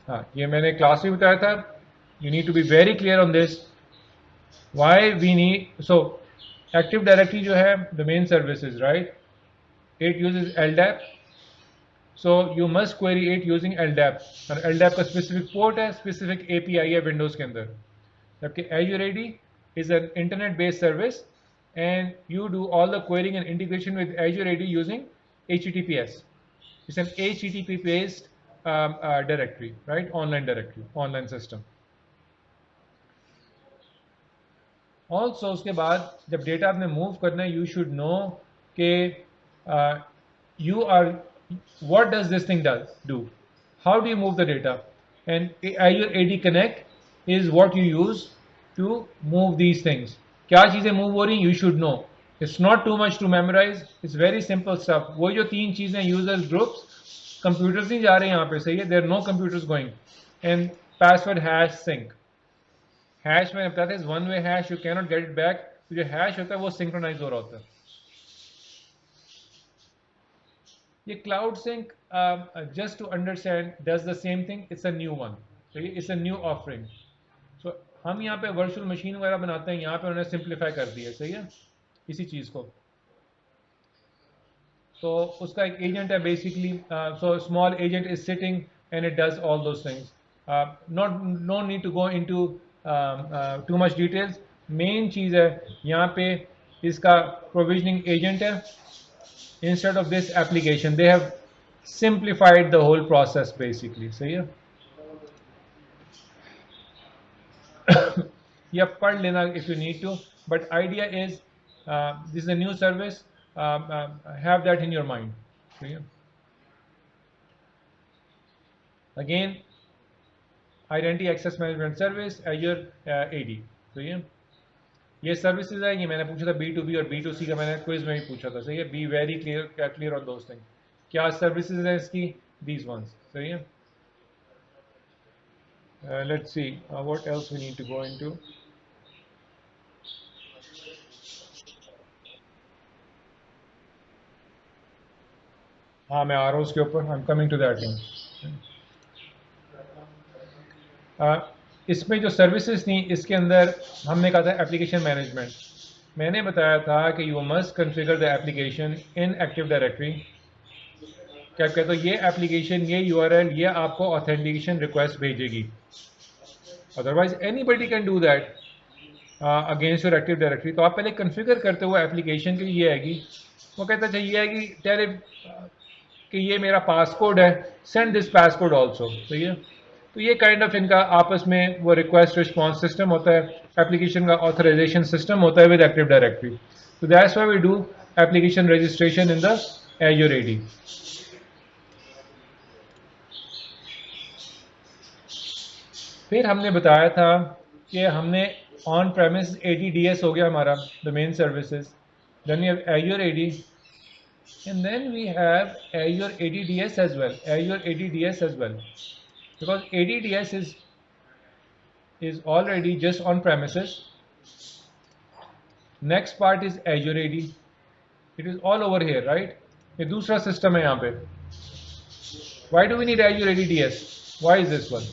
हाँ, ये मैंने class में बताया था. You need to be very clear on this. Why we need, so Active Directory जो है domain services, right? It uses LDAP. So you must query it using LDAP. और LDAP का specific port है, specific API है Windows के अंदर. जबकि Azure AD is an internet-based service, and you do all the querying and integration with Azure AD using HTTPS. It's an HTTP-based directory, right? Online directory, online system. Also उसके बाद जब डेटा आपने move करना है, यू शुड नो कि you are, what does this thing do, how do you move the data, and Azure AD Connect is what you use to move these things. क्या चीज़ें मूव हो रही, you should know. It's not too much to memorize, it's very simple stuff. वही जो तीन चीज़ें, users, groups, computers नहीं जा रहे हैं यहाँ पे, सही है, there no computers going, and password hash sync. Hash में बताते हैं one way hash, you can not get it back. तो जो हैश होता है वो सिंक्रोनाइज हो रहा होता है. ये cloud sync, just to understand, does the same thing. It's a new one, it's a new offering. So हम यहाँ पे वर्चुअल मशीन वगैरह बनाते हैं, यहाँ पे उन्होंने सिंप्लीफाई कर दिया, सही है, इसी चीज़ को. तो उसका एक एजेंट है basically. So small agent is sitting and it does all those things. No need to go into too much details. Main चीज़ है यहाँ पे इसका प्रोविजनिंग एजेंट है. Instead of this application they have simplified the whole process basically. सही है. या पढ़ लेना if you need to, but idea is this is a new service. Have that in your mind. सही है. Again, Identity Access Management Service, Azure AD. सही है. ये सर्विसेज है, ये मैंने पूछा था B2B और B2C का, मैंने क्विज में भी पूछा था, सही है. Be very clear on those things. क्या सर्विसेज है इसकी, दीज वंस, सही है. Let's see what else we need to go into. हाँ, मैं आ रहा हूँ उसके ऊपर. I am coming to that one. इसमें जो सर्विसेज थी, इसके अंदर हमने कहा था एप्लीकेशन मैनेजमेंट. मैंने बताया था कि you must configure the application in active directory. क्या कहते हो, ये एप्लीकेशन, ये URL, ये आपको ऑथेंटिकेशन रिक्वेस्ट भेजेगी. Otherwise anybody can do that against your active directory. तो आप पहले कॉन्फ़िगर करते हुए एप्लीकेशन के लिए ये आएगी. वो कहता है ये आएगी टेल कि ये मेरा पासकोड है, सेंड दिस पासकोड ऑल्सो. सही है. तो ये काइंड ऑफ इनका आपस में वो रिक्वेस्ट रिस्पॉन्स सिस्टम होता है. एप्लीकेशन का ऑथराइजेशन सिस्टम होता है विद एक्टिव डायरेक्टरी. तो that's why we do application registration in the Azure AD. फिर हमने बताया था कि हमने ऑन प्रेमिस ADDS हो गया हमारा, domain services. Then we have Azure AD, and then we have Azure ADDS as well. Azure ADDS as well. Because ADDS is already just on premises. Next part is Azure AD. It is all over here, right? ये दूसरा system है यहाँ पे. Why do we need Azure ADDS? Why is this one?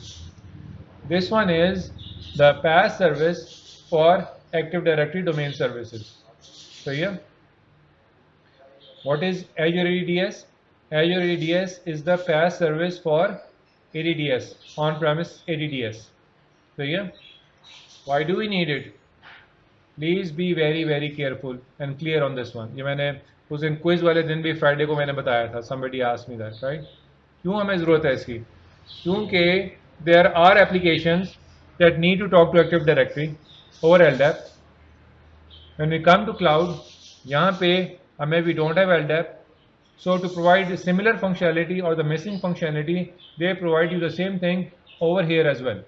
This one is the PaaS service for Active Directory domain services. So yeah, what is Azure ADDS? Azure ADDS is the PaaS service for ADDS, on-premise ADDS. So yeah, why do we need it? Please be very careful and clear on this one. ये मैंने उस दिन quiz वाले दिन भी Friday को मैंने बताया था. Somebody asked me that, right? क्यों हमें ज़रूरत है इसकी? क्योंकि there are applications that need to talk to Active Directory over LDAP. When we come to cloud, यहाँ पे हमें we don't have LDAP. So to provide similar functionality or the missing functionality, they provide you the same thing over here as well.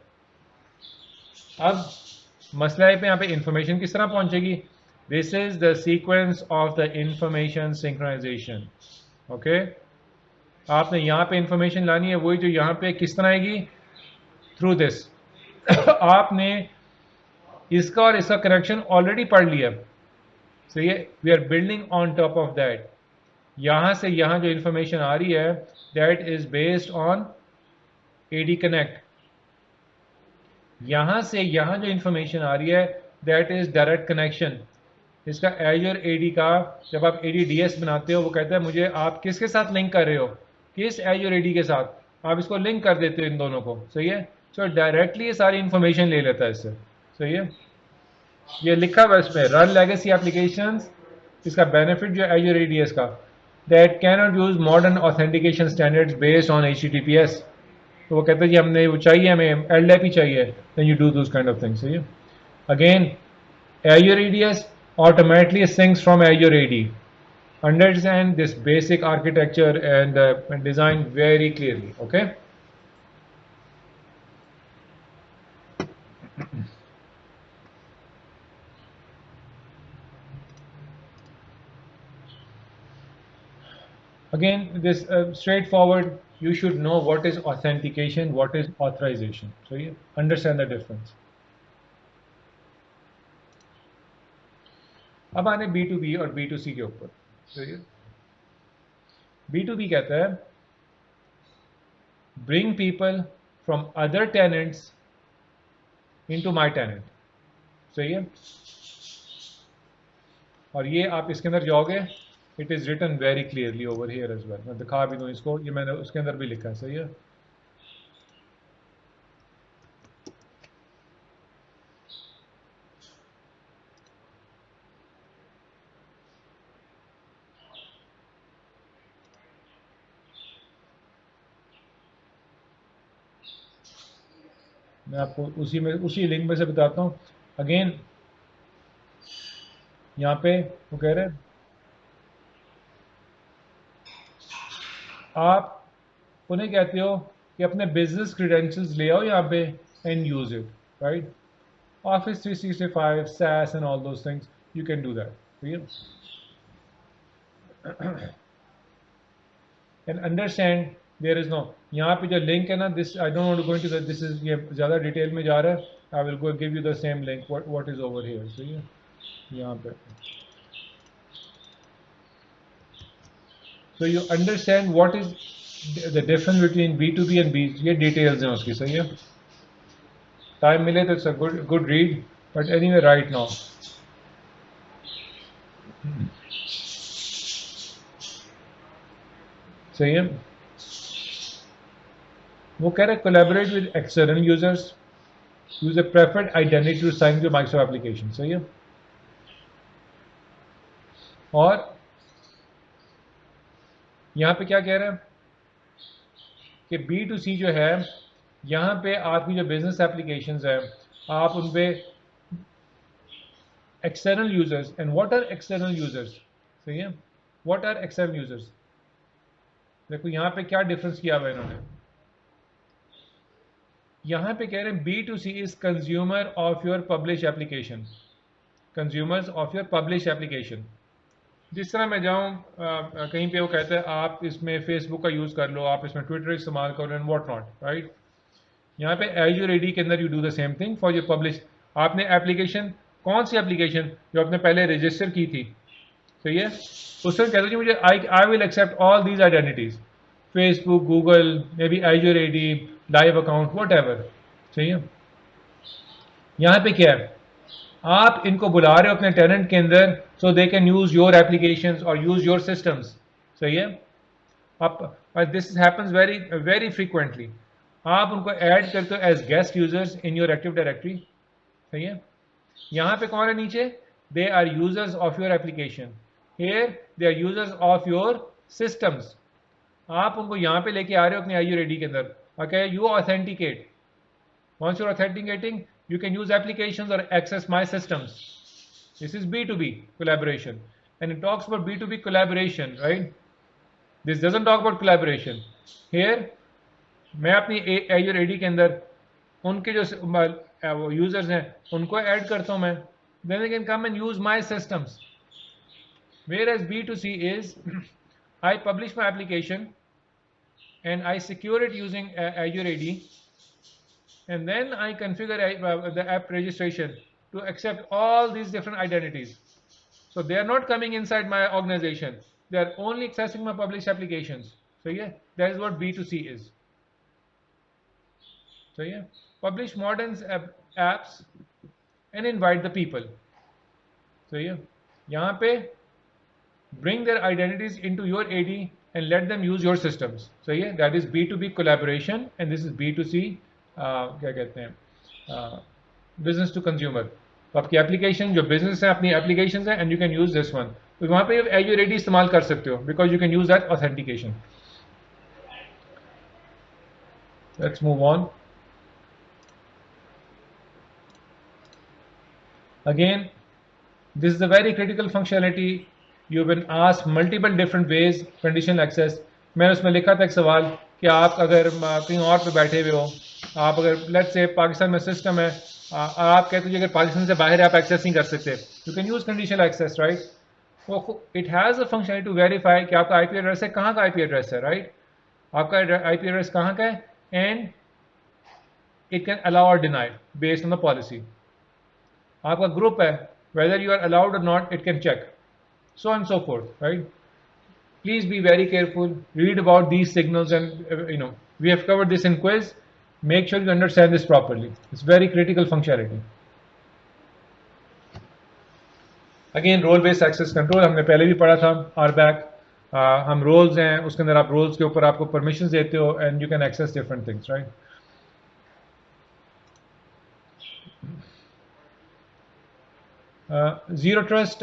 अब मसला है पे यहाँ पे information किस तरह पहुँचेगी? This is the sequence of the information synchronization. Okay? आपने यहाँ पे इंफॉर्मेशन लानी है, वही जो यहाँ पे किस तरह आएगी? Through this. आपने इसका और इसका कनेक्शन ऑलरेडी पढ़ लिया. So ये we are building on top of that. यहाँ से यहाँ जो इंफॉर्मेशन आ रही है, that is based on AD connect, यहाँ से यहाँ जो इंफॉर्मेशन आ रही है दैट इज डायरेक्ट कनेक्शन। इसका एजर AD का जब आप ADDS बनाते हो वो कहता है मुझे आप किसके साथ लिंक कर रहे हो, किस एजर AD के साथ, आप इसको लिंक कर देते हो इन दोनों को, सही है। सो डायरेक्टली ये सारी इंफॉर्मेशन ले लेता है इससे, सही है। ये लिखा हुआ इसमें रन लेगेसी एप्लीकेशंस, इसका बेनिफिट जो एजर ADS का, that can not use modern authentication standards based on HTTPS। तो वो कहता है जी हमने वो चाहिए, हमें LDAP ही चाहिए, then you do those kind of things, सही है। Again Azure ADS automatically syncs from Azure AD. Understand this basic architecture and design very clearly, okay? Again, this straightforward, you should know what is authentication, what is authorization. So you understand the difference. अब आने B2B और B2C के ऊपर। B2B कहता है bring people from other tenants into my tenant, सही है। और ये आप इसके अंदर जाओगे, it is written very clearly over here as well. मैं दिखा भी दूँ इसको, ये मैंने उसके अंदर भी लिखा है, सही है। मैं आपको उसी लिंक में से बताता हूँ। अगेन यहाँ पे वो कह रहे हैं आप उन्हें कहते हो कि अपने बिजनेस क्रीडेंशियल्स ले आओ यहाँ पे and use it, right. Office 365, SaaS and all those things, you can do that, ठीक है। and understand there is no, यहाँ पे जो लिंक है ना, this I don't want to go into that, this is ये ज़्यादा डिटेल में जा रहा है, I will go give you the same link what is over here, ठीक है यहाँ पे। So you understand what is the difference between B2B and B, ये डिटेल्स हैं उसकी, सही है। टाइम मिले तो it's a good read, but anyway right now सही है। वो कह रहे collaborate with external users, use a preferred identity to sign your Microsoft application, सही है। और यहाँ पे क्या कह रहे हैं कि B2C जो है, यहाँ पे आपकी जो बिजनेस एप्लीकेशंस है आप उन पे external users, and what are external users, सही है। व्हाट आर एक्सटर्नल यूजर्स, देखो यहाँ पे क्या डिफरेंस किया हुआ है इन्होंने। यहाँ पे कह रहे हैं B2C is consumer of your publish application, consumers of your publish application. जिस तरह मैं जाऊँ कहीं पे वो कहता है आप इसमें फेसबुक का यूज़ कर लो, आप इसमें ट्विटर इस्तेमाल करो एंड व्हाट नॉट, राइट। यहाँ पे एजूर AD के अंदर you do the same thing for your publish. आपने एप्लीकेशन, कौन सी एप्लीकेशन जो आपने पहले रजिस्टर की थी, सही है, उससे कहते हैं मुझे I will accept all these identities, Facebook, Google, maybe Azure AD, live account, whatever, सही है। यहाँ पे क्या है, आप इनको बुला रहे हो अपने टेनेंट के अंदर so they can use your applications और यूज योर सिस्टम्स, सही है। आप this happens very very frequently, आप उनको ऐड करते हो as guest users in your active directory, सही है। यहाँ पे कौन है नीचे, they are users of your application, here they are users of your systems. आप उनको यहाँ पे लेके आ रहे हो अपने एजूर AD के अंदर, okay. You authenticate, once you're authenticating you can use applications or access my systems. This is B2B collaboration, and it talks about B2B collaboration, right? This doesn't talk about collaboration here। मैं अपनी Azure AD के अंदर उनके जो users हैं उनको add करता हूं मैं, then they can come and use my systems, whereas B2C is I publish my application and I secure it using Azure AD, and then I configure the app registration to accept all these different identities. So they are not coming inside my organization, they are only accessing my published applications. So yeah, that is what B2C is. सही है. Publish modern apps and invite the people. सही है. यहाँ पे bring their identities into your AD and let them use your systems. सही है. That is B2B collaboration and this is B2C क्या कहते हैं business to consumer. तो आपकी एप्लीकेशन जो बिजनेस है अपनी एप्लीकेशन है and you can use this one. तो वहाँ पे एज रेडी इस्तेमाल कर सकते हो because you can use that authentication. Let's move on. Again this is a very critical functionality. You been asked multiple different ways conditional access. मैंने उसमें लिखा था एक सवाल कि आप अगर कहीं और पे बैठे हुए हो, आप अगर लेट्स से पाकिस्तान में सिस्टम है, आप कहते हो अगर पाकिस्तान से बाहर आप एक्सेस नहीं कर सकते, you can use conditional access, right. It has a functionality to verify कि आपका आईपी एड्रेस है, कहाँ का आईपी एड्रेस है, राइट. आपका आईपी एड्रेस कहाँ का है and it can allow or deny based on the policy. आपका ग्रुप है, whether you are allowed or not, it can check, so and so forth, right. Please be very careful, read about these signals and we have covered this in quiz. Make sure you understand this properly. It's very critical functionality. Again, role based access control हमने पहले भी पढ़ा था. RBAC हम roles हैं, उसके अंदर आप roles के ऊपर आपको permissions देते हो and you can access different things, right. Zero trust,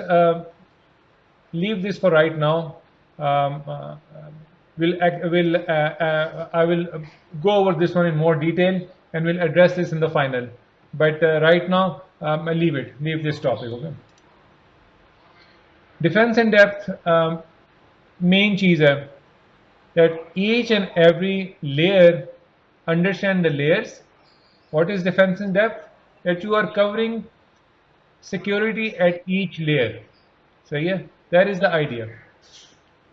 leave this for right now. I will go over this one in more detail and we'll address this in the final. But right now, leave this topic. Okay. Defense in depth, main cheez hai that each and every layer understand the layers. What is defense in depth? That you are covering security at each layer. So yeah, that is the idea.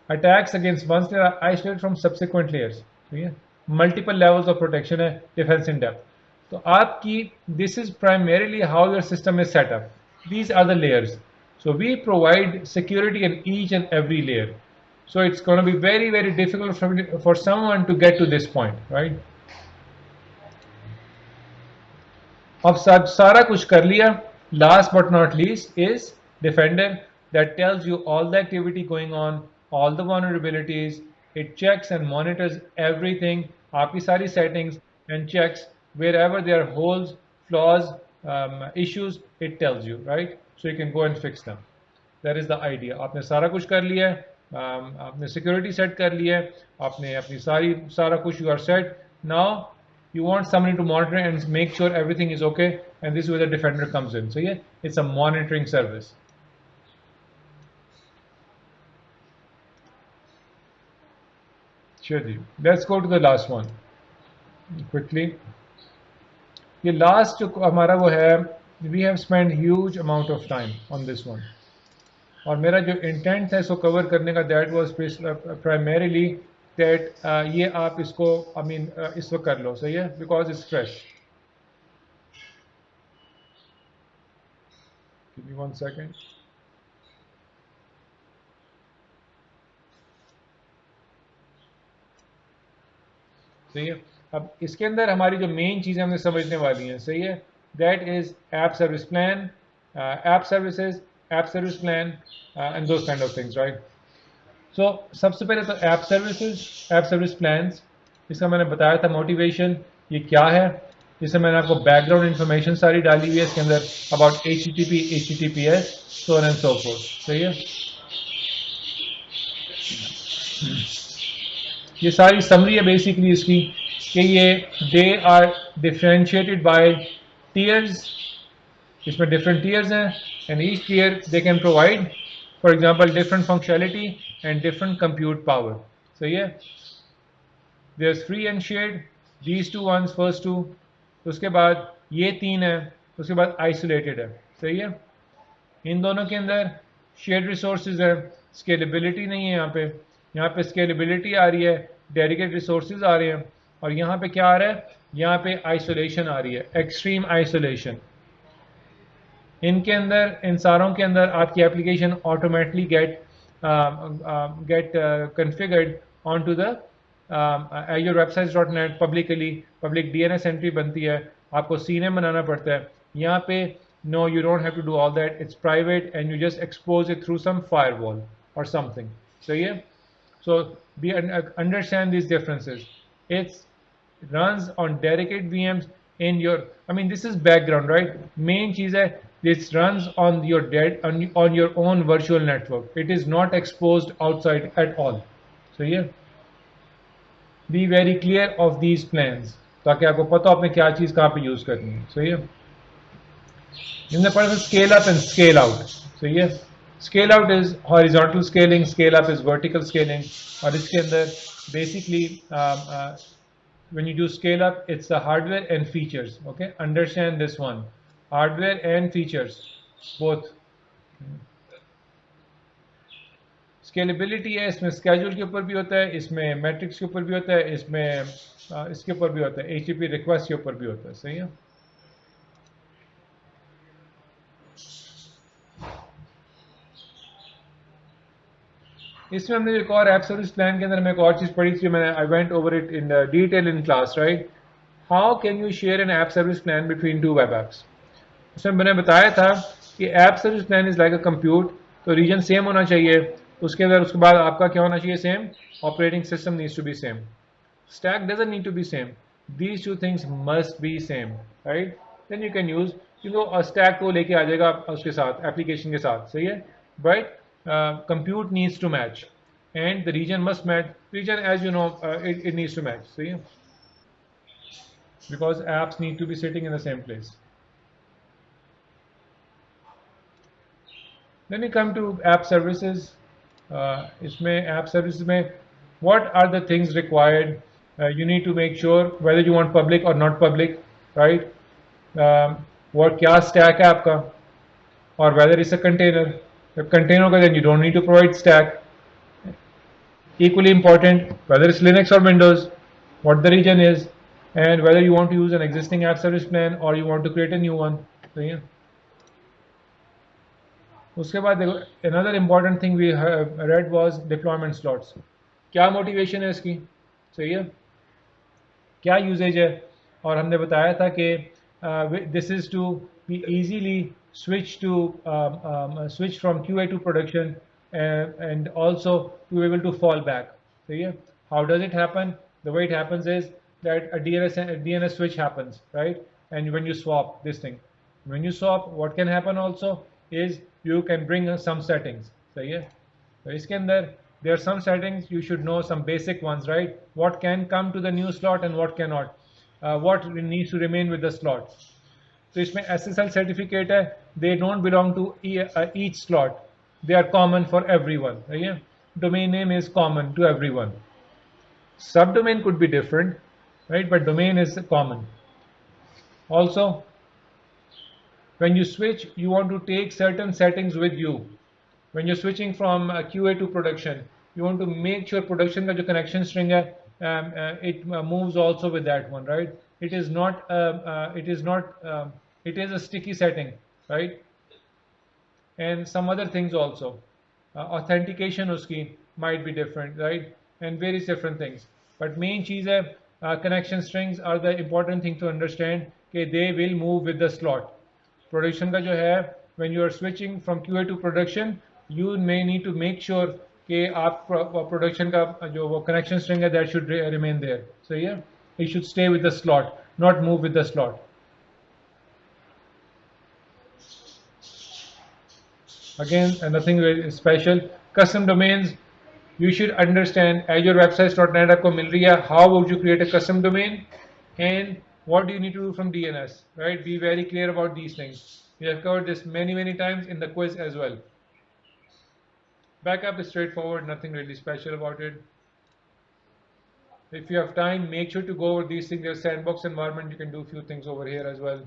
Attacks against one layer are isolated from subsequent layers. So yeah, multiple levels of protection है defense in depth. तो आपकी this is primarily how your system is set up. These are the layers. So we provide security in each and every layer. So it's going to be very very difficult for someone to get to this point, right? अब सारा कुछ कर लिया. Last but not least is defender that tells you all the activity going on, all the vulnerabilities. It checks and monitors everything, आपकी सारी settings, and checks wherever there are holes, flaws, issues. It tells you, right? So you can go and fix them. That is the idea. आपने सारा कुछ कर लिया है, आपने security set कर लिया है, आपने अपनी सारा कुछ you are set. Now you want somebody to monitor and make sure everything is okay, and this is where the defender comes in. So yeah, it's a monitoring service. Sure. Let's go to the last one quickly. ये last जो हमारा वो है, we have spent huge amount of time on this one. और मेरा जो intent है इसको cover करने का, that was primarily that ये आप इसको इस वक्त कर लो, सही है, because it's fresh. Give me 1 second. सही है. अब इसके अंदर हमारी जो मेन चीज़ें हमने समझने वाली हैं, सही है, that is app service plan, app services, app service plan and those kind of things, right. So सबसे पहले तो app services, app service plans, इसका मैंने बताया था मोटिवेशन ये क्या है. जिससे मैंने आपको बैकग्राउंड इन्फॉर्मेशन सारी डाली हुई है इसके अंदर about HTTP, HTTPS, so on and so forth. सही है. ये सारी समरी है बेसिकली इसकी कि ये they are differentiated by tiers. इसमें डिफरेंट टीयर्स हैं and each tier they can provide for example different functionality and different compute power. सही है. There is free and shared, these two ones, first two. उसके बाद ये तीन है, उसके बाद आइसोलेटेड है. सही है. इन दोनों के अंदर शेयर्ड रिसोर्सेज है, स्केलेबिलिटी नहीं है. यहाँ पे स्केलेबिलिटी आ रही है, डेडिकेटेड रिसोर्सेज आ रहे हैं, और यहाँ पे क्या आ रहा है, यहाँ पे आइसोलेशन आ रही है, एक्सट्रीम आइसोलेशन. इनके अंदर, इन सारों के अंदर आपकी application automatically get configured on to the Azure websites.net public DNS entry बनती है, आपको CNAME बनाना पड़ता है. यहाँ पे no, you don't have to do all that. It's private and you just expose it through some firewall or something. So yeah, so we understand these differences. It runs on dedicated VMs in your. I mean, this is background, right? Main चीज़ है, this runs on your on your own virtual network. It is not exposed outside at all. So yeah, be very clear of these plans ताकि आपको पता हो आपने क्या चीज़ कहाँ पे use करनी है. So yeah. In the part of scale up and scale out. So yes, scale out is horizontal scaling, scale up is vertical scaling. और इसके अंदर basically when you do scale up, it's the hardware and features. Okay, understand this one. Hardware and features, both. Scalability है, इसमें schedule के ऊपर भी होता है, इसमें metrics के ऊपर भी होता है, इसमें इसके ऊपर भी होता है, HTTP request के ऊपर भी होता है. सही है. इसमें हमने एक और ऐप सर्विस प्लान के अंदर मैं एक और चीज़ पढ़ी थी, मैंने I went over it in detail in class, right. How can you share an app service plan between two web apps. उसमें मैंने बताया था कि app service plan is like a compute, तो रीजन सेम होना चाहिए, उसके अंदर उसके बाद आपका क्या होना चाहिए, same operating system needs to be same, stack doesn't need to be same, these two things must be same, right. Then you can use stack को लेके आ जाएगा उसके साथ एप्लीकेशन के साथ. सही है, but compute needs to match and the region must match. Region, as you know, it needs to match. See, because apps need to be sitting in the same place. Then we come to app services. इसमें app services में what are the things required? You need to make sure whether you want public or not public, right? What क्या stack है आपका, or whether it's a container. The container, then you don't need to provide stack. Equally important, whether it's Linux or Windows, what the region is, and whether you want to use an existing app service plan or you want to create a new one. So yeah. उसके बाद another important thing we read was deployment slots. क्या motivation है इसकी, सही है, क्या usage है, और हमने बताया था कि this is to be easily switch from QA to production and also to be able to fall back. So yeah, how does it happen? The way it happens is that a DNS switch happens, right? And when you swap this thing, when you swap, what can happen also is you can bring some settings. So yeah, so इसके अंदर there are some settings you should know, some basic ones, right? What can come to the new slot and what cannot. What needs to remain with the slot. तो इसमें SSL certificate है, they don't belong to each slot, they are common for everyone. Yeah? Domain name is common to everyone. Subdomain could be different, right? But domain is common. Also, when you switch, you want to take certain settings with you. When you're switching from QA to production, you want to make sure production का जो connection string है, it moves also with that one, right? It is not it is a sticky setting, right? And some other things also, authentication uski might be different, right? And various different things. But main चीज़ है, connection strings are the important thing to understand कि they will move with the slot. Production का जो है, when you are switching from QA to production, you may need to make sure कि आप production का जो वो connection string है, that should remain there. So yeah, it should stay with the slot, not move with the slot. Again, nothing very special. Custom domains, you should understand Azure websites.net आपको मिल रही है. How would you create a custom domain and what do you need to do from DNS, right? Be very clear about these things. We have covered this many times in the quiz as well. Backup is straightforward, nothing really special about it. If you have time, make sure to go over these things. There's sandbox environment, you can do a few things over here as well.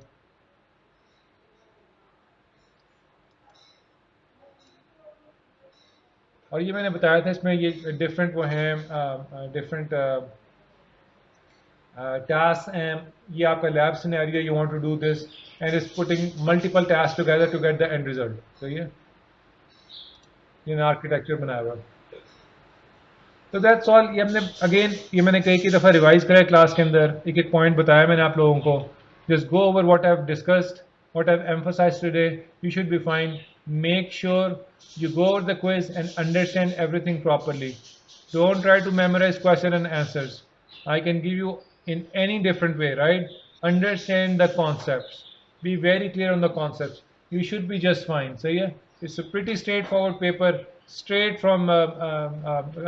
और ये मैंने बताया था, इसमें ये different वो हैं, different tasks, and ये आपका lab scenario, you want to do this and it's putting multiple tasks together to get the end result. So ये architecture बनाया हुआ. तो दैट्स ऑल। ये हमने अगेन ये मैंने कई दफ़ा रिवाइज करा है क्लास के अंदर, एक एक पॉइंट बताया मैंने आप लोगों को। Just go over what I have discussed, what I have emphasized today, you should be fine. Make sure you go over the quiz and understand everything properly. Don't try to memorize question and answers. I can give you in any different way, right? Understand the concepts. Be very clear on the concepts. You should be just fine. So yeah, it's a pretty straightforward paper, straight from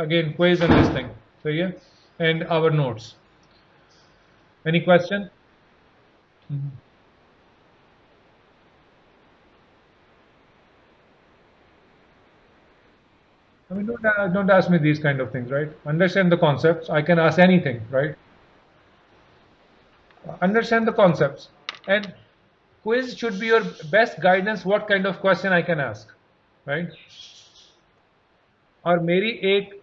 again quiz and this thing. So yeah, and our notes. Any question? Mhm. I mean, don't ask me these kind of things, right? Understand the concepts. I can ask anything, right? Understand the concepts, and quiz should be your best guidance what kind of question I can ask, right? और मेरी एक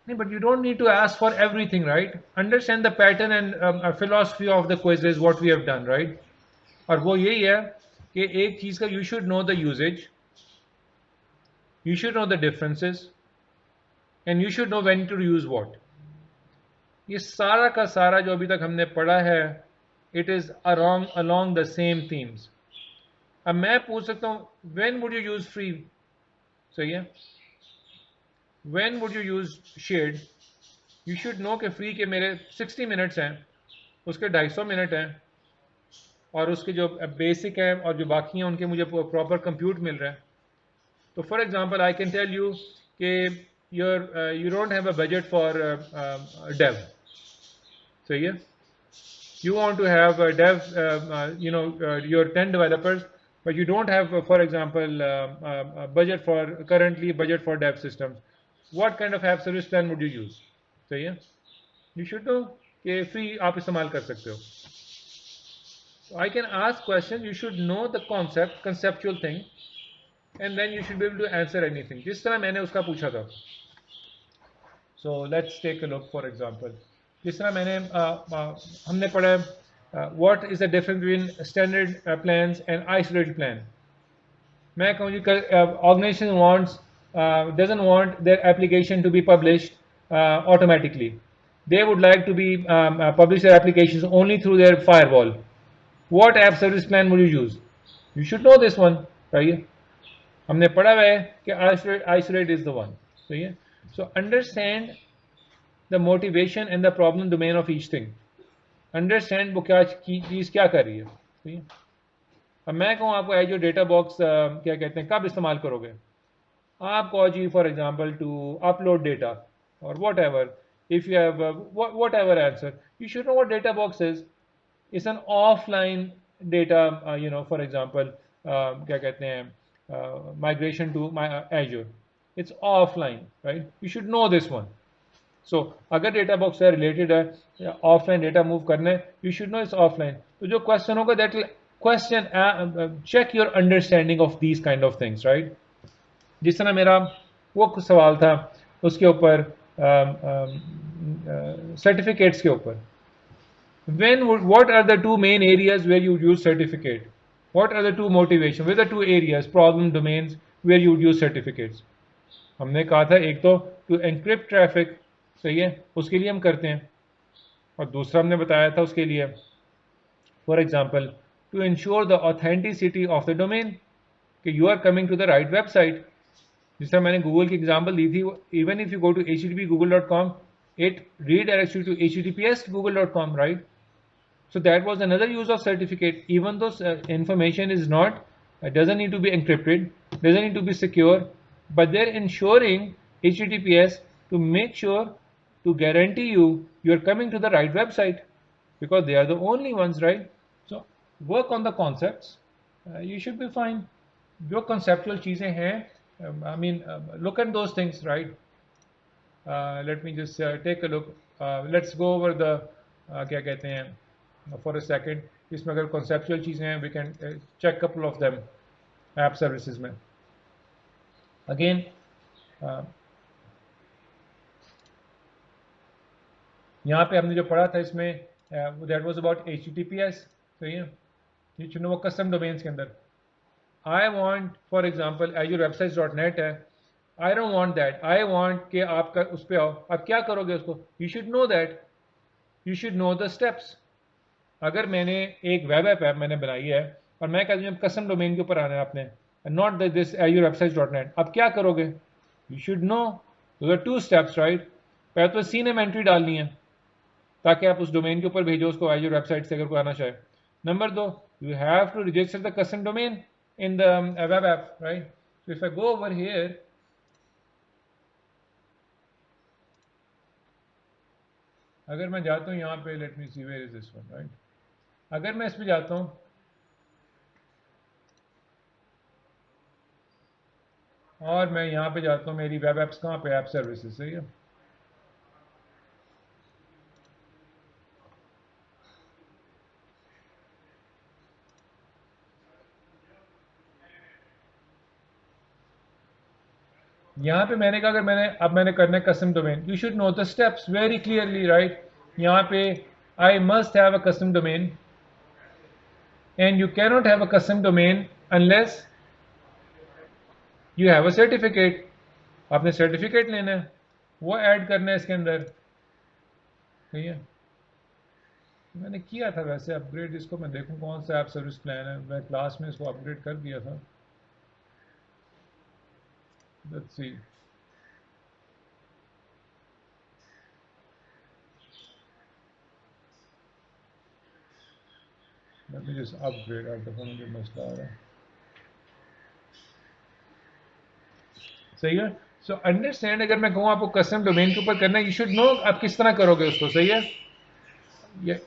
नहीं, but you don't need to ask for everything, right? Understand the pattern and philosophy of the quiz is what we have done, right? और वो यही है कि एक चीज का you should know the usage, you should know the differences, and you should know when to use what. ये सारा का सारा जो अभी तक हमने पढ़ा है, it is along the same themes. अब मैं पूछ सकता हूँ when would you use free, सही है? when would you use shared? You should know कि free के मेरे 60 मिनट्स हैं, उसके 250 मिनट हैं, और उसके जो बेसिक हैं और जो बाकी हैं उनके मुझे प्रॉपर कंप्यूट मिल रहा है. तो for example I can tell you कि you don't have a budget for dev, सही है? You want to have a dev, your 10 developers, but you don't have, for example, budget for dev systems. What kind of app service plan would you use? सही है? You should know कि free आप इस्तेमाल कर सकते हो. So I can ask questions. You should know the conceptual thing, and then you should be able to answer anything. जिस तरह मैंने उसका पूछा था. So let's take a look. For example, जिस तरह मैंने हमने पढ़ा what is the difference between standard plans and isolated plan. मैं कहूँ जी organization doesn't want their application to be published automatically. They would like to be publish their applications only through their firewall. What app service plan would you use? You should know this one, right? हमने पढ़ा हुआ है कि isolate is the one. सही है? So understand the motivation and the problem domain of each thing. Understand वो क्या चीज़ क्या कर रही है. सही है? अब मैं कहूँ आपको जो डेटा बॉक्स क्या कहते हैं कब इस्तेमाल करोगे. आप कहो जी for example to upload data और whatever, if you have whatever answer, you should know what data box is. It's an offline data, for example क्या कहते हैं migration to Azure. It's offline, right? You should know this one. So अगर data box से related है, offline data move करना है, you should know it's offline. तो जो क्वेश्चन होगा that question check your understanding of these kind of things, right? जिस तरह मेरा वो सवाल था उसके ऊपर सर्टिफिकेट्स के ऊपर. what are the two main areas where you use certificate? What are the two motivation with the two areas, problem domains where you use certificates? हमने कहा था एक तो टू एनक्रिप्ट ट्रैफिक, सही है, उसके लिए हम करते हैं, और दूसरा हमने बताया था उसके लिए for example to ensure the authenticity of the domain, कि you are coming to the right website. जिस तरह मैंने गूगल की एग्जांपल दी थी, even if you go to http google.com, it redirects you to https google.com, right? So that was another use of certificate. Even though information is not doesn't need to be encrypted, doesn't need to be secure, but they're ensuring https to make sure, to guarantee you're coming to the right website, because they are the only ones, right? So work on the concepts. You should be fine. जो conceptual चीजें हैं, I mean, look at those things, right? Let me just take a look. Let's go over the क्या कहते हैं for a second. इसमें अगर conceptual चीजें हैं, we can check couple of them app services में. Again, यहाँ पे हमने जो पढ़ा था इसमें that was about HTTPS, सही है? ये चुनो वो custom domains के अंदर. I want for example azurewebsites.net है, I don't want that, I want कि आपका उस पर आओ, आप क्या करोगे उसको? You should know that, you should know the steps. अगर मैंने एक वेब ऐप मैंने बनाई है और मैं कहती हूँ कस्टम डोमेन के ऊपर आना है आपने, नॉट दिस azurewebsites.net, आप क्या करोगे? यू शुड नो, दो टू स्टेप्स राइट। पहले तो सीनेम एंट्री डालनी है ताकि आप उस डोमेन के ऊपर भेजो उसको एजूर वेबसाइट से अगर कोई आना चाहे। नंबर दो, you have to register the custom domain in the web app right. So if I go over here, अगर मैं जाता हूँ यहाँ पे, let me see where is this one right, अगर मैं इस पे जाता हूँ और मैं यहाँ पे जाता हूँ, मेरी वेब एप्स कहाँ पे, ऐप सर्विसेज, सही है। यहाँ पे मैंने कहा अगर मैंने करना है custom domain, you should know the steps very clearly right. यहाँ पे I must have a custom domain and you cannot have a custom domain unless you have a certificate. आपने सर्टिफिकेट लेना है, वो ऐड करना है इसके अंदर, ठीक है। मैंने किया था वैसे अपग्रेड इसको, मैं देखूं कौन सा ऐप सर्विस प्लान है, मैं क्लास में इसको अपग्रेड कर दिया था। Let's see, late me just upgrade, आप देखो मुझे मसला आ रहा है, सही है। सो अंडरस्टैंड, अगर मैं कहूँ आपको कस्टम डोमेन के ऊपर करना है, यू शुड नो आप किस तरह करोगे उसको, सही है।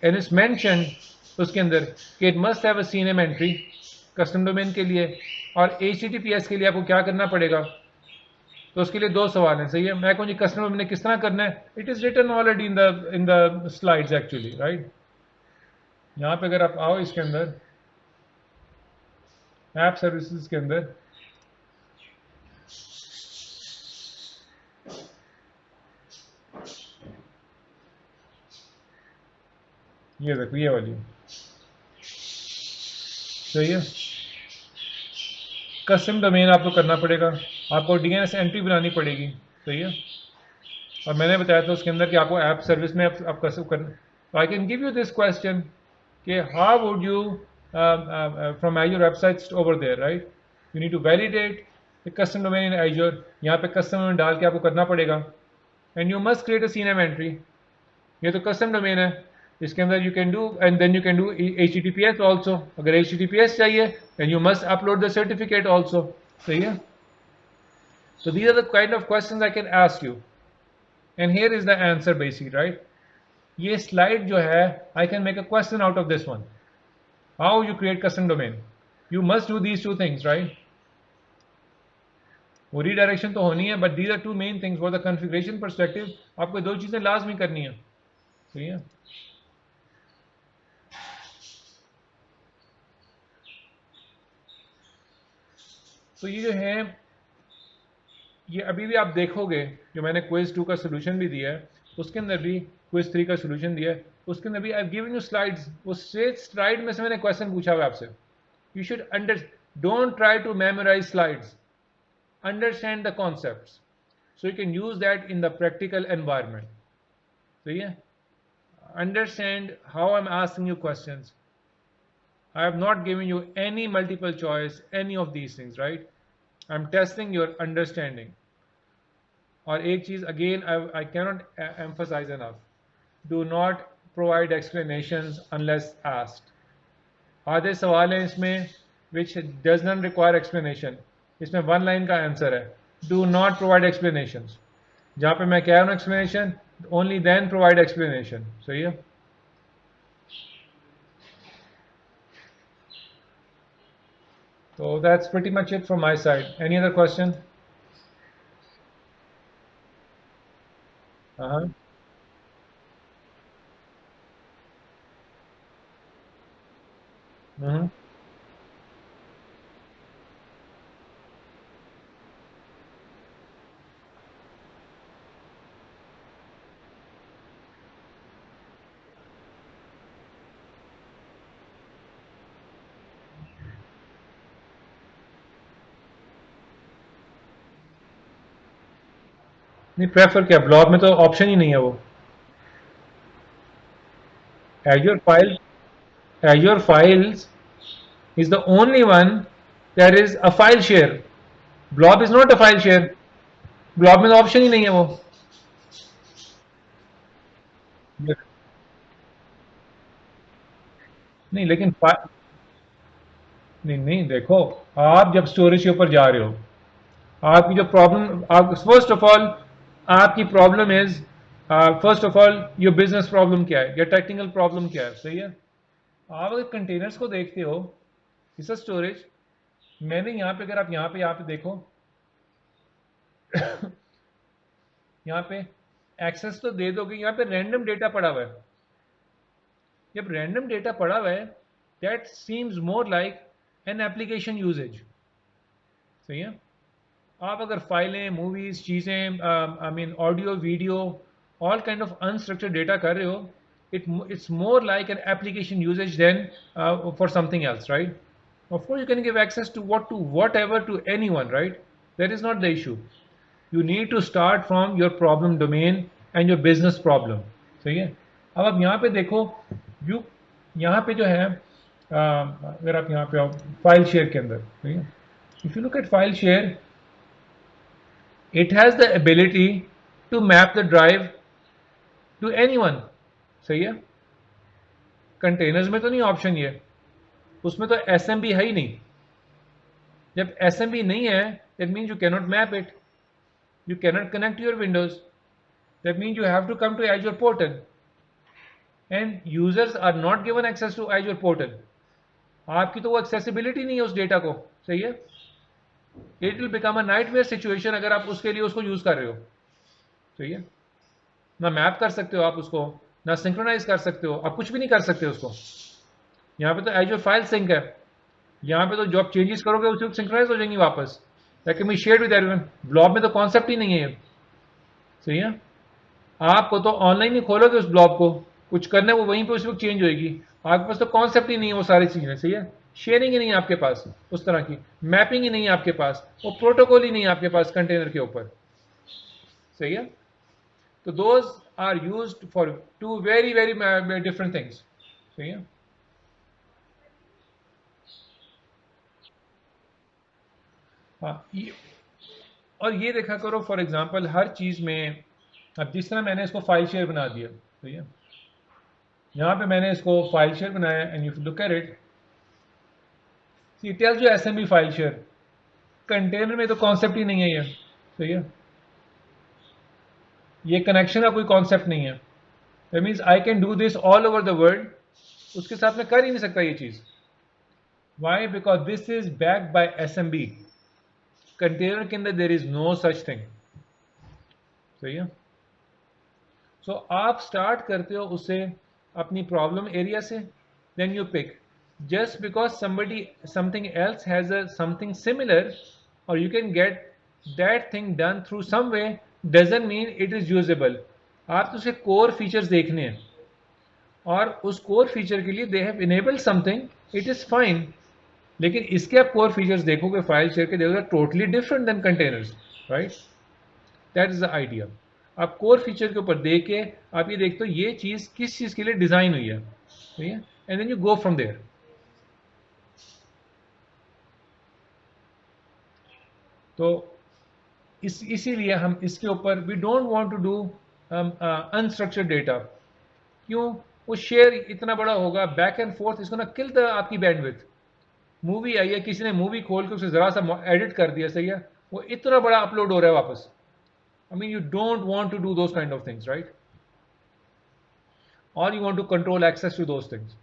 एंड इट्स मेंशन उसके अंदर कि it must have a CNAME entry custom domain के लिए, और HTTPS के लिए आपको क्या करना पड़ेगा। तो उसके लिए दो सवाल हैं, सही है। मैं कहूँ जी कस्टम डोमेन किस तरह करना है, it is written already in the slides actually right. यहाँ पे अगर आप आओ इसके अंदर ऐप सर्विसेज के अंदर, ये देखो ये वाली, सही है। कस्टम डोमेन आपको करना पड़ेगा, आपको DNS एंट्री बनानी पड़ेगी, सही है। और मैंने बताया था उसके अंदर कि आपको ऐप सर्विस में आप कस्टम करना। तो I can give you this question कि how would you from Azure websites over there right, you need to validate the custom domain in Azure, यहाँ पे कस्टम डोमेन डाल के आपको करना पड़ेगा, and you must create a CNAME entry. ये तो कस्टम डोमेन है, इसके अंदर you can do and then you can do HTTPS also. अगर HTTPS चाहिए then you must upload the certificate also, सही है। So these are the kind of questions I can ask you, and here is the answer basically, right? ये slide जो है, I can make a question out of this one. How you create custom domain? You must do these two things, right? वो redirection तो होनी है, but these are two main things for the configuration perspective. आपको दो चीजें लाजमी करनी है, सही है। तो ये जो है, ये अभी भी आप देखोगे जो मैंने क्विज 2 का सोल्यूशन भी दिया है, उसके अंदर भी क्विज 3 का सोल्यूशन दिया है, उसके अंदर भी आई गिवन यू स्लाइड्स, उस स्लाइड में से मैंने क्वेश्चन पूछा हुआ आपसे। You should don't try to memorize slides, understand the concepts so you can use that in the practical environment, so yeah, understand how I'm asking you questions. I have not given you any multiple choice, any of these things, right? I'm testing your understanding. और एक चीज again I cannot emphasize enough, do not provide explanations unless asked. आधे सवाल हैं इसमें which does not require explanation, इसमें one line का answer है, do not provide explanations। जहाँ पे मैं कह रहा हूँ explanation, only then provide explanation, सही है। So that's pretty much it from my side. Any other question? Uh-huh. Mm-hmm. नहीं, प्रेफर क्या, ब्लॉब में तो ऑप्शन ही नहीं है वो. Azure file, Azure Files is the only one that is a file share. Blob is not a file share. Blob में तो option ही नहीं है वो. नहीं लेकिन नहीं नहीं, देखो, आप जब स्टोरेज के ऊपर जा रहे हो, आपकी जो प्रॉब्लम, आप फर्स्ट ऑफ ऑल, आपकी problem is, first of all your business problem क्या है या टेक्निकल प्रॉब्लम क्या है, सही है. आप अगर कंटेनर्स को देखते हो, इस स्टोरेज, मैंने यहाँ पे, अगर आप यहाँ पे देखो, यहाँ पे एक्सेस तो दे दोगे, यहाँ पे रैंडम डेटा पड़ा हुआ है. जब रैंडम डेटा पड़ा हुआ है, that seems more like an application usages, सही है. आप अगर फाइलें, मूवीज, चीज़ें, I mean audio, video, all kind of unstructured data कर रहे हो, it's more like an application usage than for something else, right? Of course, you can give access to whatever to anyone, right? That is not the issue. You need to start from your problem domain and your business problem. सही है. अब आप यहाँ पे देखो, you यहाँ पे जो है, अगर आप यहाँ पे आओ फाइल शेयर के अंदर, ठीक है. If you look at file share, it has the ability to map the drive to anyone. सही है. कंटेनर्स में तो नहीं ऑप्शन ये, उसमें तो एसएमबी है ही नहीं. जब एसएमबी नहीं है, that means you can not map it, you can not connect your Windows, that means you have to come to Azure portal, and users are not given access to Azure portal. आपकी तो वो accessibility नहीं है उस data को, सही है. It will become a nightmare situation अगर आप उसके लिए उसको यूज कर रहे हो, सही है. ना मैप कर सकते हो आप उसको, ना सिंक्रोनाइज कर सकते हो, आप कुछ भी नहीं कर सकते उसको. यहाँ पे तो एजूर फाइल सिंक है, यहाँ पे तो जो आप चेंजेस करोगे उसी वक्त सिंक्रोनाइज हो जाएंगी वापस, that can be shared with everyone. Blob में तो कॉन्सेप्ट ही नहीं है ये, सही है. आपको तो ऑनलाइन ही खोलोगे उस ब्लॉब को, कुछ करना है वो वहीं पे उस वक्त चेंज होएगी. आपके पास तो कॉन्सेप्ट ही नहीं है वो सारी चीजें, सही है. शेयरिंग ही नहीं है आपके पास उस तरह की, मैपिंग ही नहीं है आपके पास, वो प्रोटोकॉल ही नहीं है आपके पास कंटेनर के ऊपर, सही है. तो those are used for two very very different things, सही है. हाँ, और ये देखा करो, फॉर एग्जांपल हर चीज़ में, अब जिस तरह मैंने इसको फाइल शेयर बना दिया, सही है. यहाँ पे मैंने इसको फाइल शेयर बनाया, and you look at it, see tells you SMB file share. Container में तो कॉन्सेप्ट ही नहीं है ये, सही है. ये कनेक्शन का कोई कॉन्सेप्ट नहीं है. That means I can do this all over the world, उसके साथ मैं कर ही नहीं सकता ये चीज़. Why? Because this is backed by SMB. Container के अंदर there is no such thing, सही है. सो आप स्टार्ट करते हो उससे, अपनी प्रॉब्लम एरिया से, then you pick. Just because something else has a something similar, और you can get that thing done through some way, doesn't mean it is usable. आप तो उसके कोर फीचर्स देखने हैं, और उस कोर फीचर के लिए they have enabled something, it is fine. लेकिन इसके आप कोर फीचर्स देखोगे फाइल शेयर के, देखोगे totally different than containers, right. That is the idea. आप कोर फीचर के ऊपर देख के आप ये देखते हो ये चीज किस चीज के लिए डिजाइन हुई है, ठीक है, and then you go from there. तो इसीलिए हम इसके ऊपर, we don't want to do unstructured data. क्यों? वो शेयर इतना बड़ा होगा, बैक एंड फोर्थ, इसको ना किल द आपकी बैंडविड्थ. मूवी आई है, किसी ने मूवी खोल के उसे जरा सा एडिट कर दिया, सही है, वो इतना बड़ा अपलोड हो रहा है वापस. I mean you don't want to do those kind of things, right. और you want to control access to those things.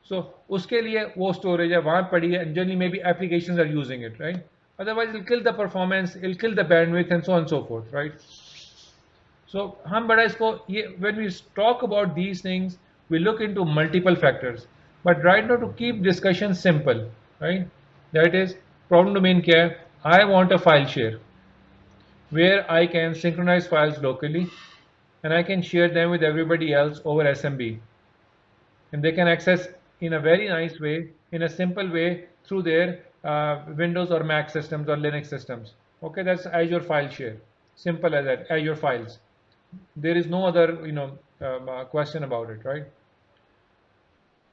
So उसके लिए वो स्टोरेज है वहां पड़ी है, and generally maybe applications are using it, right. Otherwise, it'll kill the performance, it'll kill the bandwidth, and so on and so forth, right? So, हम बड़ा इसको ये, when we talk about these things, we look into multiple factors. But right now, to keep discussion simple, right? That is, problem domain क्या है? I want a file share where I can synchronize files locally, and I can share them with everybody else over SMB, and they can access in a very nice way, in a simple way, through their Windows or Mac systems or Linux systems. Okay, that's Azure file share. Simple as that. Your files. There is no other question about it, right?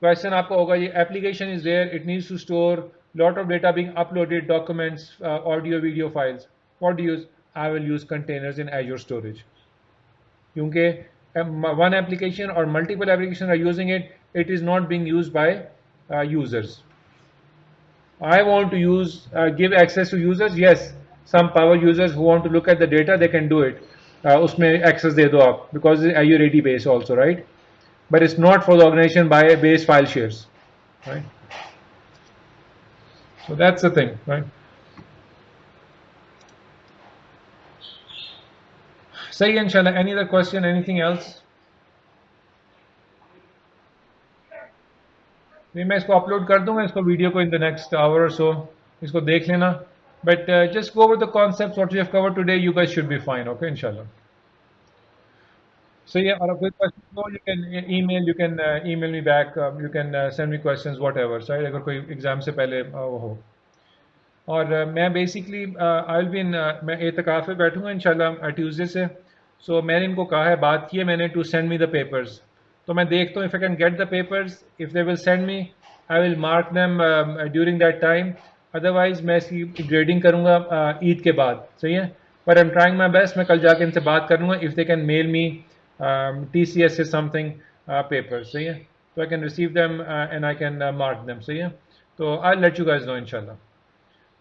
Question आपका होगा ये application is there, it needs to store lot of data being uploaded, documents, audio, video files. What do you use? I will use containers in Azure storage. क्योंकि one application or multiple applications are using it, it is not being used by users. I want to use give access to users. Yes, some power users who want to look at the data, they can do it. उसमें access दे दो आप, because it's Azure AD base also, right? But it's not for the organization by base file shares, right? So that's the thing, right? सही है इंशाल्लाह. Any other question? Anything else? नहीं, मैं इसको upload कर दूंगा इसको वीडियो को in the next hour or so. इसको देख लेना. But just go over the concepts what we have covered today. You guys should be fine, okay? Inshallah. So yeah, or a quick question, no, you can email me back. You can send me questions, whatever. So अगर कोई exam से पहले वो हो. और मैं basically I will be in मैं एतकाफ़ पे बैठूंगा इंशाल्लाह ट्यूसडे से. सो मैंने इनको कहा है, बात की है मैंने, to send me the papers. तो मैं देखता हूँ if I can get the papers. If they will send me, I will mark them during that time. Otherwise मैं इसकी ग्रेडिंग करूँगा ईद के बाद. सही है, but I am trying my best. मैं कल जाके इनसे बात करूँगा if they can mail me TCS is something papers. सही है, तो I can receive them and I can mark them. सही है, तो I let you guys know इंशाल्लाह.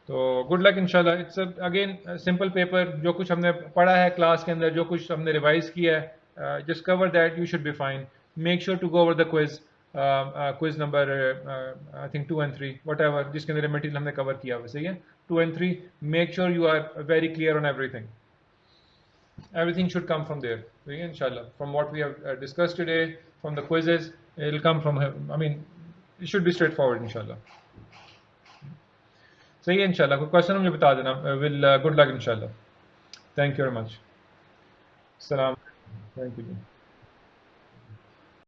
तो गुड लक इंशाल्लाह. It's again simple paper. जो कुछ हमने पढ़ा है क्लास के अंदर, जो कुछ हमने रिवाइज किया है, just cover that, you should be fine. Make sure to go over the quiz number I think 2 and 3 whatever, जिसके अंदर मटेरियल हमने कवर किया हुआ. सही है, 2 and 3. Make sure you are very clear on everything. Everything should come from there, inshallah. From what we have discussed today, from the quizzes, it will come from, I mean, it should be straightforward, inshallah. सही है इंशाल्लाह. कोई question मुझे बता देना. Will good luck इंशाल्लाह. Thank you very much. सलाम. Thank you.